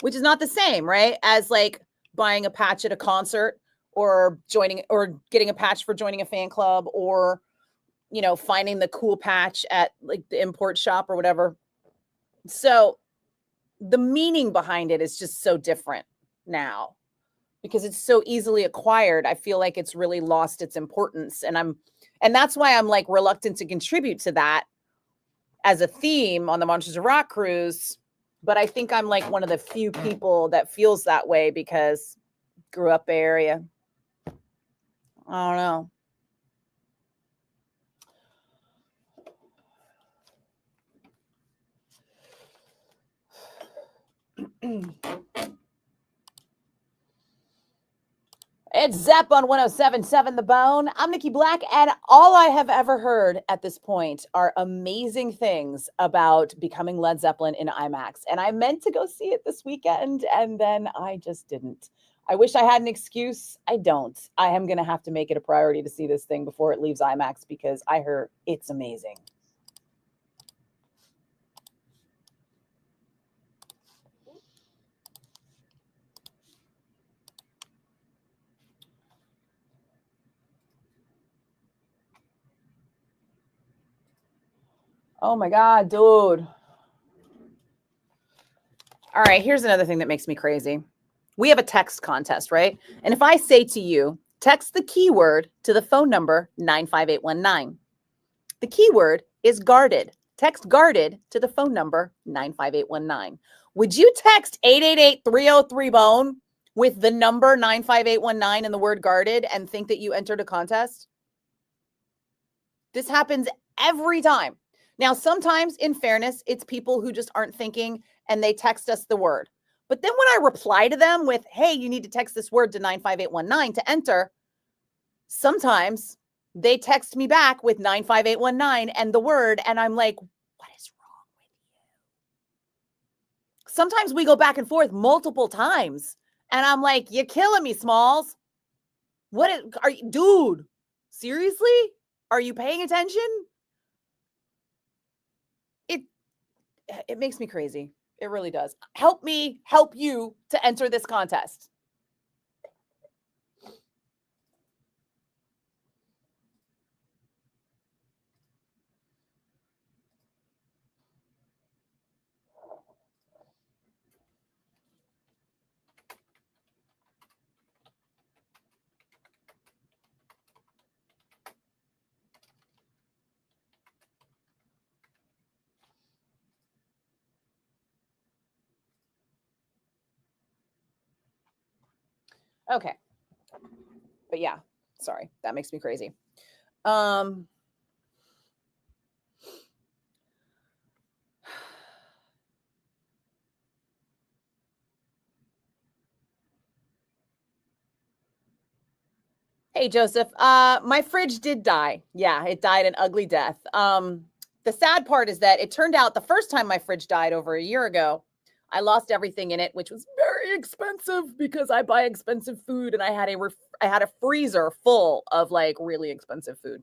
which is not the same, right? As like buying a patch at a concert, or joining, or getting a patch for joining a fan club, or, you know, finding the cool patch at like the import shop or whatever. So the meaning behind it is just so different now because it's so easily acquired. I feel like it's really lost its importance. And that's why I'm like reluctant to contribute to that as a theme on the Monsters of Rock cruise. But I think I'm like one of the few people that feels that way because grew up Bay Area. I don't know. It's Zepp on 107.7 The Bone. I'm Nikki Blakk, and all I have ever heard at this point are amazing things about becoming Led Zeppelin in IMAX. And I meant to go see it this weekend, and then I just didn't. I wish I had an excuse. I don't. I am going to have to make it a priority to see this thing before it leaves IMAX because I heard it's amazing. Oh my God, dude. All right, here's another thing that makes me crazy. We have a text contest, right? And if I say to you, text the keyword to the phone number 95819. The keyword is guarded. Text guarded to the phone number 95819. Would you text 888-303-BONE with the number 95819 and the word guarded and think that you entered a contest? This happens every time. Now, sometimes, in fairness, it's people who just aren't thinking and they text us the word. But then when I reply to them with, hey, you need to text this word to 95819 to enter, sometimes they text me back with 95819 and the word, and I'm like, what is wrong with you? Sometimes we go back and forth multiple times, and I'm like, you're killing me, Smalls. Are you, dude? Seriously? Are you paying attention? It makes me crazy. It really does. Help me help you to enter this contest. Okay. But yeah, sorry. That makes me crazy. Hey, Joseph. My fridge did die. Yeah, it died an ugly death. The sad part is that it turned out the first time my fridge died over a year ago, I lost everything in it, which was very expensive because I buy expensive food and I had a freezer full of like really expensive food.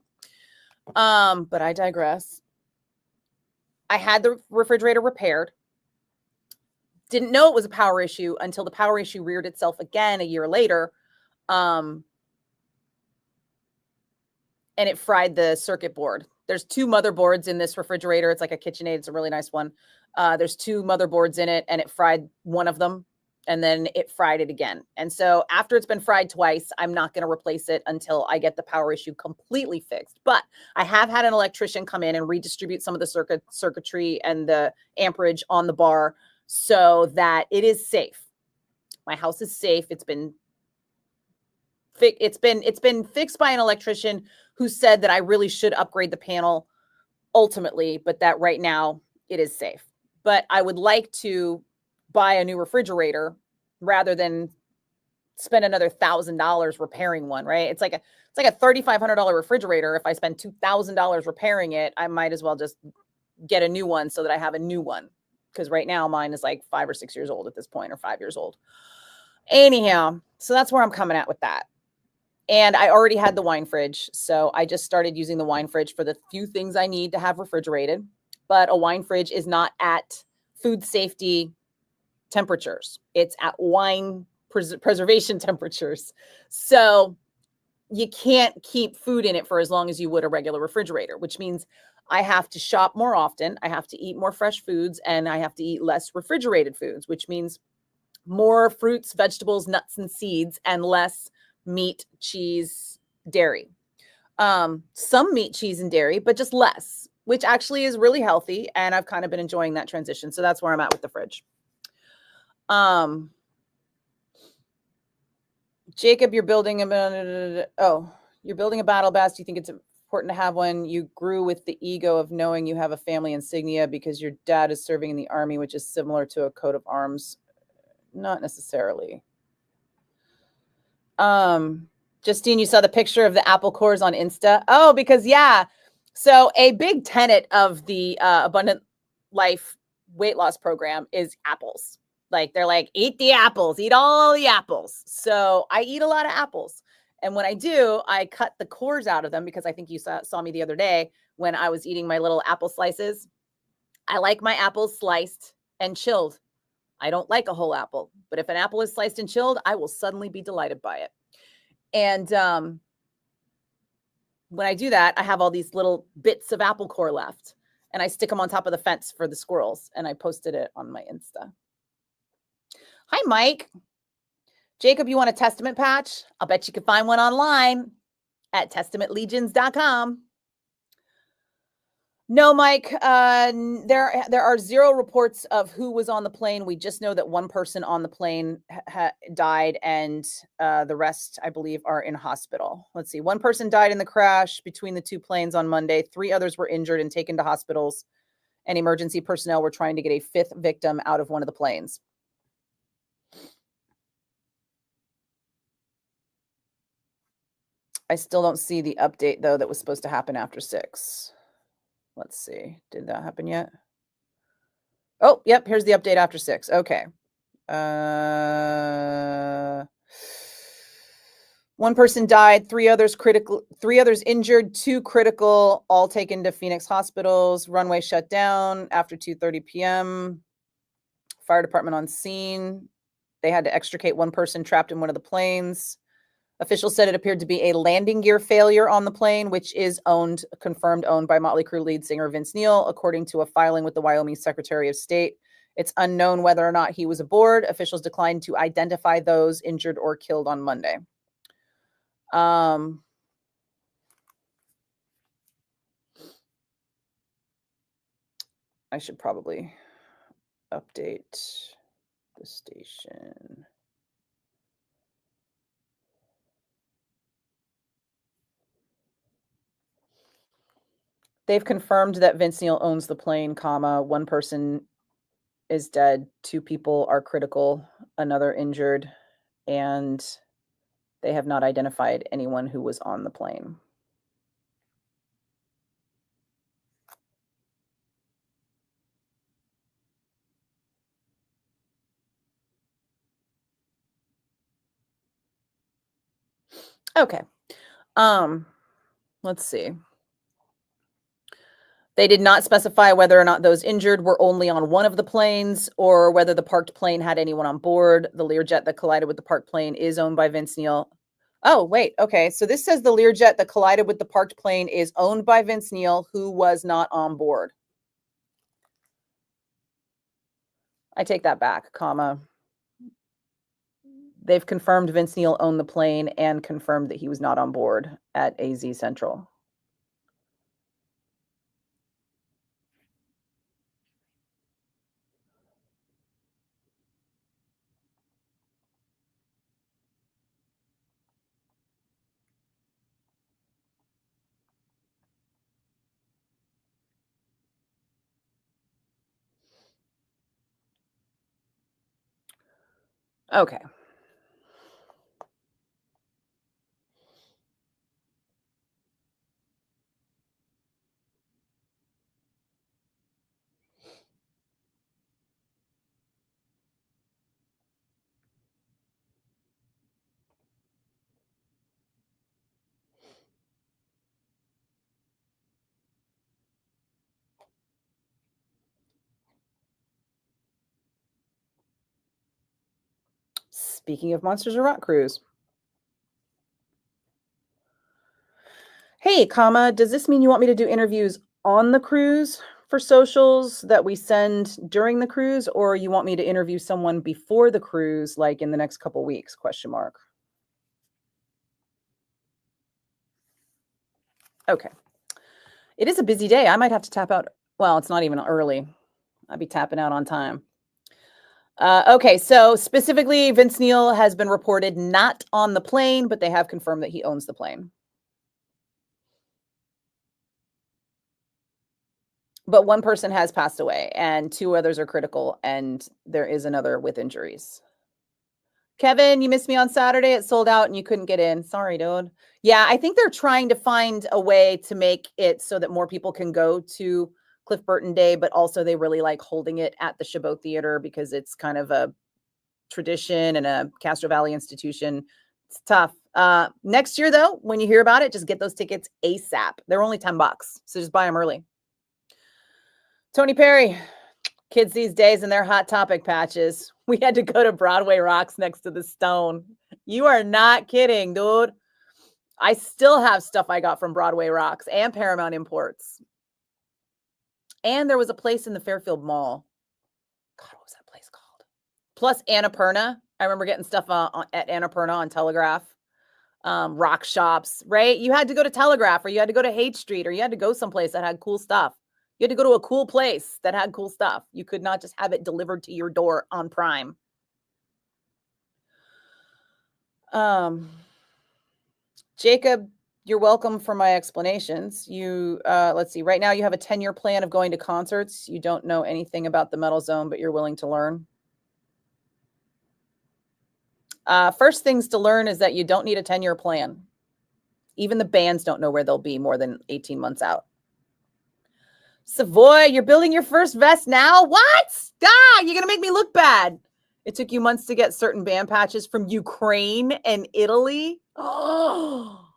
But I digress. I had the refrigerator repaired. Didn't know it was a power issue until the power issue reared itself again a year later. And it fried the circuit board. There's 2 motherboards in this refrigerator. It's like a KitchenAid. It's a really nice one. There's 2 motherboards in it, and it fried one of them, and then it fried it again. And so after it's been fried twice, I'm not going to replace it until I get the power issue completely fixed. But I have had an electrician come in and redistribute some of the circuitry and the amperage on the bar so that it is safe. My house is safe. It's been fixed by an electrician who said that I really should upgrade the panel ultimately, but that right now it is safe. But I would like to buy a new refrigerator rather than spend another $1,000 repairing one, right? It's like a $3,500 refrigerator. If I spend $2,000 repairing it, I might as well just get a new one so that I have a new one. Because right now mine is like 5 or 6 years old at this point, or 5 years old. Anyhow, so that's where I'm coming at with that. And I already had the wine fridge, so I just started using the wine fridge for the few things I need to have refrigerated. But a wine fridge is not at food safety temperatures. It's at wine preservation temperatures. So you can't keep food in it for as long as you would a regular refrigerator, which means I have to shop more often. I have to eat more fresh foods, and I have to eat less refrigerated foods, which means more fruits, vegetables, nuts, and seeds, and less meat, cheese, dairy. Some meat, cheese, and dairy, but just less, which actually is really healthy. And I've kind of been enjoying that transition. So that's where I'm at with the fridge. Jacob, you're building you're building a battle bass. Do you think it's important to have one? You grew with the ego of knowing you have a family insignia because your dad is serving in the army, which is similar to a coat of arms. Not necessarily. Justine, you saw the picture of the apple cores on Insta. Oh, because yeah. So a big tenet of the Abundant Life weight loss program is apples. Like they're like, eat the apples, eat all the apples. So I eat a lot of apples. And when I do, I cut the cores out of them because I think you saw me the other day when I was eating my little apple slices. I like my apples sliced and chilled. I don't like a whole apple, but if an apple is sliced and chilled, I will suddenly be delighted by it. And when I do that, I have all these little bits of apple core left, and I stick them on top of the fence for the squirrels, and I posted it on my Insta. Hi, Mike. Jacob, you want a testament patch? I'll bet you can find one online at testamentlegions.com. No, Mike, there are 0 reports of who was on the plane. We just know that one person on the plane died, and the rest, I believe, are in hospital. Let's see. One person died in the crash between the 2 planes on Monday. 3 others were injured and taken to hospitals, and emergency personnel were trying to get a 5th victim out of one of the planes. I still don't see the update, though, that was supposed to happen after 6. Let's see. Did that happen yet? Oh, yep. Here's the update after 6. Okay. One person died, 3 others injured, 2 critical, all taken to Phoenix hospitals. Runway shut down after 2:30 p.m. Fire department on scene. They had to extricate one person trapped in one of the planes. Officials said it appeared to be a landing gear failure on the plane, which is confirmed owned by Motley Crue lead singer Vince Neil, according to a filing with the Wyoming Secretary of State. It's unknown whether or not he was aboard. Officials declined to identify those injured or killed on Monday. I should probably update the station. They've confirmed that Vince Neil owns the plane, comma, one person is dead, 2 people are critical, another injured, and they have not identified anyone who was on the plane. Okay. Let's see. They did not specify whether or not those injured were only on one of the planes or whether the parked plane had anyone on board. The Learjet that collided with the parked plane is owned by Vince Neil. Oh, wait. Okay. So this says the Learjet that collided with the parked plane is owned by Vince Neil, who was not on board. I take that back, comma. They've confirmed Vince Neil owned the plane and confirmed that he was not on board at AZ Central. Okay. Speaking of Monsters of Rock cruise. Hey, comma, does this mean you want me to do interviews on the cruise for socials that we send during the cruise, or you want me to interview someone before the cruise, like in the next couple weeks, question mark? Okay. It is a busy day. I might have to tap out. Well, it's not even early. I'd be tapping out on time. Okay, so specifically, Vince Neil has been reported not on the plane, but they have confirmed that he owns the plane. But one person has passed away and 2 others are critical, and there is another with injuries. Kevin, you missed me on Saturday. It sold out and you couldn't get in. Sorry, dude. Yeah, I think they're trying to find a way to make it so that more people can go to Cliff Burton Day, but also they really like holding it at the Chabot Theater because it's kind of a tradition and a Castro Valley institution. It's tough. Next year, though, when you hear about it, just get those tickets ASAP. They're only $10, so just buy them early. Tony Perry, kids these days and their Hot Topic patches. We had to go to Broadway Rocks next to the Stone. You are not kidding, dude. I still have stuff I got from Broadway Rocks and Paramount Imports. And there was a place in the Fairfield Mall. God, what was that place called? Plus Annapurna. I remember getting stuff at Annapurna on Telegraph. Rock shops, right? You had to go to Telegraph, or you had to go to Haight Street, or you had to go someplace that had cool stuff. You had to go to a cool place that had cool stuff. You could not just have it delivered to your door on Prime. Jacob, you're welcome for my explanations. You, let's see, right now you have a 10-year plan of going to concerts. You don't know anything about the Metal Zone, but you're willing to learn. First things to learn is that you don't need a 10-year plan. Even the bands don't know where they'll be more than 18 months out. Savoy, you're building your first vest now? What? You're going to make me look bad. It took you months to get certain band patches from Ukraine and Italy. Oh,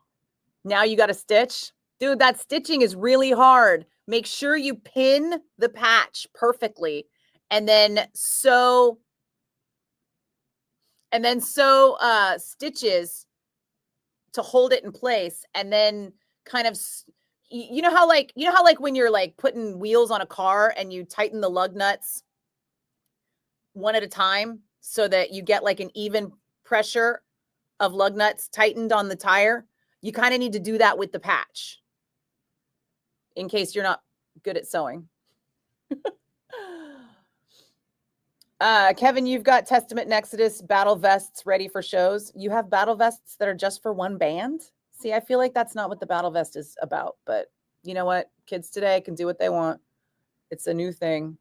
now you got to stitch? Dude, that stitching is really hard. Make sure you pin the patch perfectly and then sew stitches to hold it in place, and then kind of, you know how like when you're like putting wheels on a car and you tighten the lug nuts one at a time so that you get like an even pressure of lug nuts tightened on the tire. You kind of need to do that with the patch in case you're not good at sewing. Kevin, you've got Testament and Exodus battle vests ready for shows. You have battle vests that are just for one band? See, I feel like that's not what the battle vest is about, but You know what? Kids today can do what they want. It's a new thing.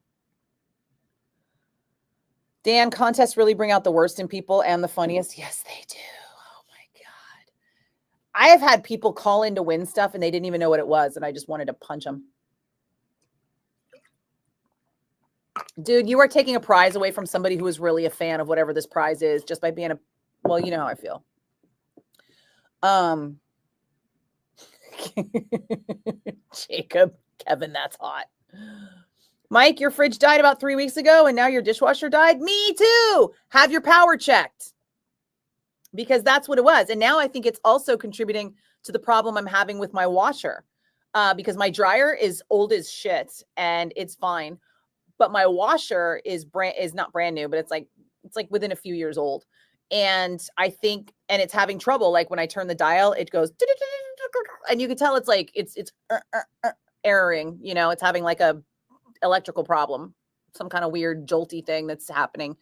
Dan, contests really bring out the worst in people and the funniest. Yes, they do. Oh my God. I have had people call in to win stuff and they didn't even know what it was. And I just wanted to punch them. Dude, you are taking a prize away from somebody who is really a fan of whatever this prize is just by being well, you know how I feel. Jacob, Kevin, that's hot. Mike, your fridge died about 3 weeks ago and now your dishwasher died. Me too. Have your power checked. Because that's what it was. And now I think it's also contributing to the problem I'm having with my washer. Because my dryer is old as shit and it's fine. But my washer is not brand new, but it's like within a few years old. And I think, and it's having trouble. Like when I turn the dial, it goes, and you can tell it's like, it's erroring, you know, it's having like a electrical problem, some kind of weird jolty thing that's happening,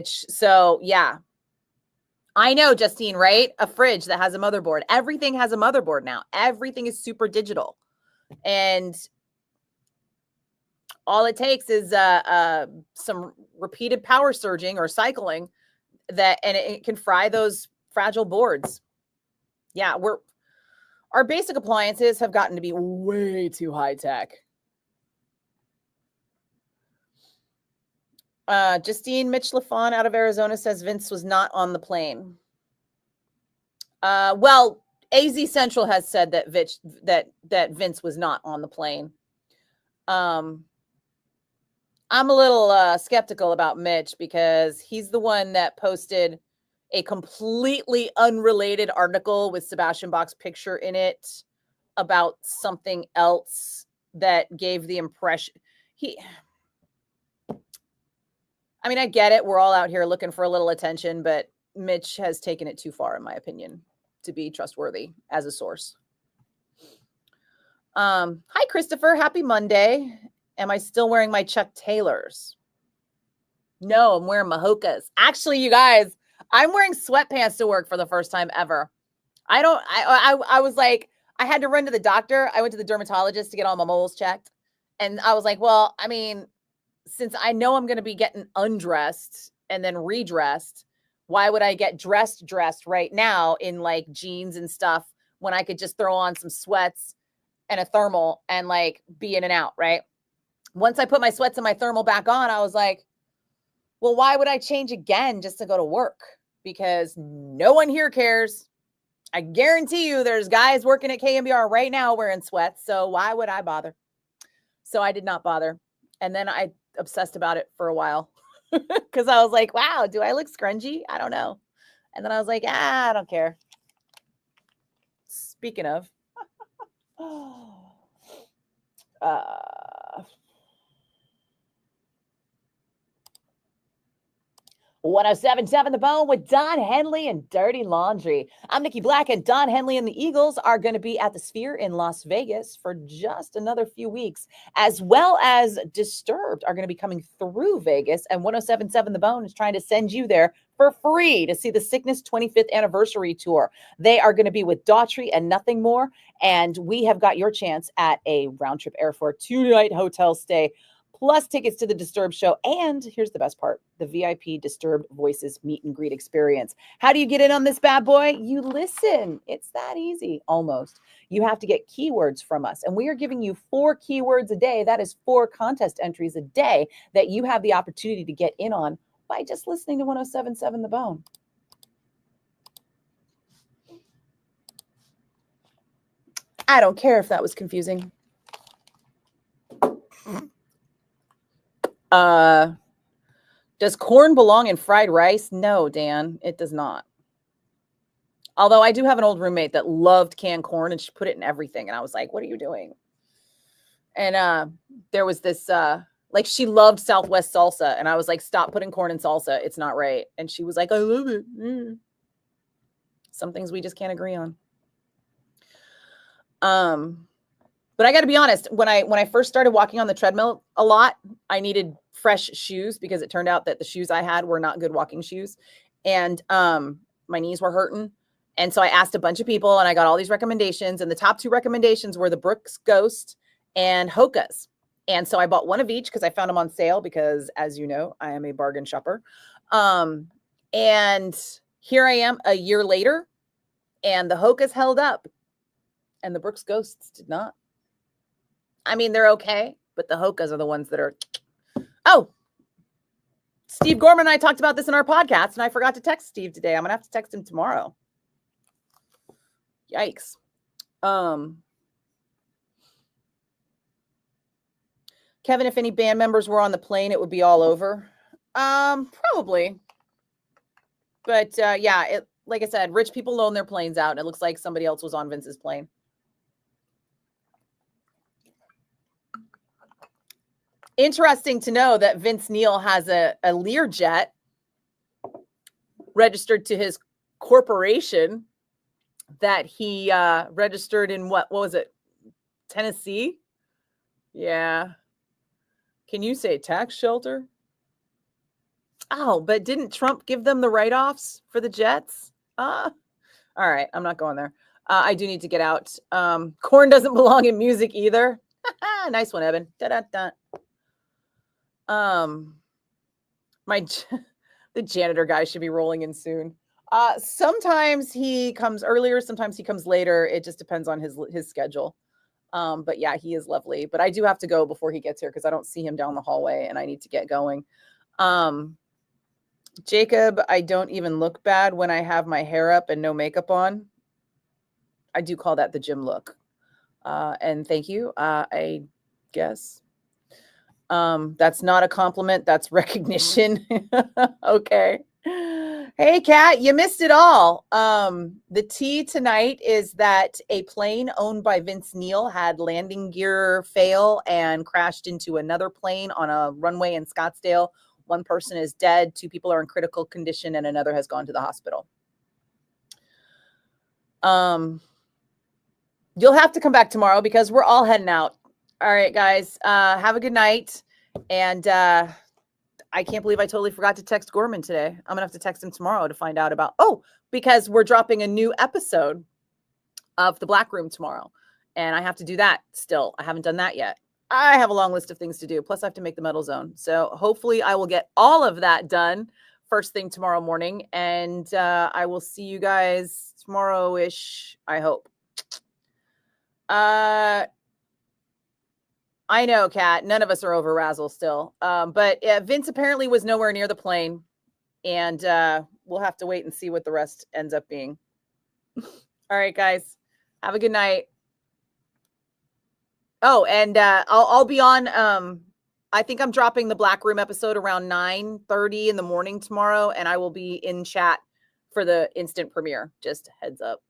so yeah. I know, Justine, right? A fridge that has a motherboard. Everything has a motherboard now. Everything is super digital. And all it takes is some repeated power surging or cycling and it can fry those fragile boards. Yeah, our basic appliances have gotten to be way too high tech. Justine Mitch LaFawn out of Arizona says Vince was not on the plane. Well, AZ Central has said that Vince was not on the plane. I'm a little skeptical about Mitch because he's the one that posted a completely unrelated article with Sebastian Bach's picture in it about something else that gave the impression I mean, I get it. We're all out here looking for a little attention, but Mitch has taken it too far, in my opinion, to be trustworthy as a source. Hi, Christopher. Happy Monday. Am I still wearing my Chuck Taylors? No, I'm wearing my Hokas. Actually, you guys, I'm wearing sweatpants to work for the first time ever. I was like, I had to run to the doctor. I went to the dermatologist to get all my moles checked. And I was like, well, I mean, since I know I'm going to be getting undressed and then redressed, why would I get dressed right now in like jeans and stuff when I could just throw on some sweats and a thermal and like be in and out, right? Once I put my sweats and my thermal back on, I was like, well, why would I change again just to go to work? Because no one here cares. I guarantee you there's guys working at KMBR right now wearing sweats. So why would I bother? So I did not bother. And then I obsessed about it for a while because I was like, wow, do I look scrungy? I don't know. And then I was like, I don't care. Speaking of, 1077 The Bone with Don Henley and Dirty Laundry. I'm Nikki Blakk, and Don Henley and the Eagles are going to be at the Sphere in Las Vegas for just another few weeks, as well as Disturbed are going to be coming through Vegas, and 1077 The Bone is trying to send you there for free to see the Sickness 25th anniversary tour. They are going to be with Daughtry and Nothing More, and we have got your chance at a round-trip airfare 2-night hotel stay, plus tickets to the Disturbed show. And here's the best part, the VIP Disturbed Voices meet and greet experience. How do you get in on this bad boy? You listen. It's that easy, almost. You have to get keywords from us. And we are giving you 4 keywords a day. That is 4 contest entries a day that you have the opportunity to get in on by just listening to 1077 The Bone. I don't care if that was confusing. Does corn belong in fried rice? No, Dan, it does not. Although I do have an old roommate that loved canned corn and she put it in everything. And I was like, what are you doing? And there was this, like she loved Southwest salsa. And I was like, stop putting corn in salsa. It's not right. And she was like, I love it. Some things we just can't agree on. But I got to be honest, when I first started walking on the treadmill a lot, I needed fresh shoes because it turned out that the shoes I had were not good walking shoes. And my knees were hurting. And so I asked a bunch of people and I got all these recommendations. And the top 2 recommendations were the Brooks Ghost and Hoka's. And so I bought one of each because I found them on sale because, as you know, I am a bargain shopper. And here I am a year later, and the Hoka's held up and the Brooks Ghosts did not. I mean, they're okay, but the Hoka's are the ones that are. Oh, Steve Gorman and I talked about this in our podcast, and I forgot to text Steve today. I'm going to have to text him tomorrow. Yikes. Kevin, if any band members were on the plane, it would be all over. Probably. But yeah, like I said, rich people loan their planes out. And it looks like somebody else was on Vince's plane. Interesting to know that Vince Neil has a Learjet registered to his corporation that he registered in what was it? Tennessee? Yeah. Can you say tax shelter? Oh, but didn't Trump give them the write-offs for the jets? All right, I'm not going there. I do need to get out. Corn doesn't belong in music either. Nice one, Evan. Da-da-da. The janitor guy should be rolling in soon. Sometimes he comes earlier, sometimes he comes later. It just depends on his schedule. But yeah, he is lovely. But I do have to go before he gets here because I don't see him down the hallway and I need to get going. Jacob, I don't even look bad when I have my hair up and no makeup on. I do call that the gym look. And thank you, I guess. That's not a compliment. That's recognition. Okay. Hey, Kat, you missed it all. The tea tonight is that a plane owned by Vince Neil had landing gear fail and crashed into another plane on a runway in Scottsdale. One person is dead. 2 people are in critical condition and another has gone to the hospital. You'll have to come back tomorrow because we're all heading out. All right, guys, have a good night. And I can't believe I totally forgot to text Gorman today. I'm going to have to text him tomorrow to find out about, because we're dropping a new episode of The Black Room tomorrow. And I have to do that still. I haven't done that yet. I have a long list of things to do. Plus, I have to make the Metal Zone. So hopefully I will get all of that done first thing tomorrow morning. And I will see you guys tomorrow-ish, I hope. I know, Kat. None of us are over Razzle still. But Vince apparently was nowhere near the plane. And we'll have to wait and see what the rest ends up being. All right, guys. Have a good night. Oh, and I'll be on. I think I'm dropping the Black Room episode around 9:30 in the morning tomorrow. And I will be in chat for the instant premiere. Just heads up.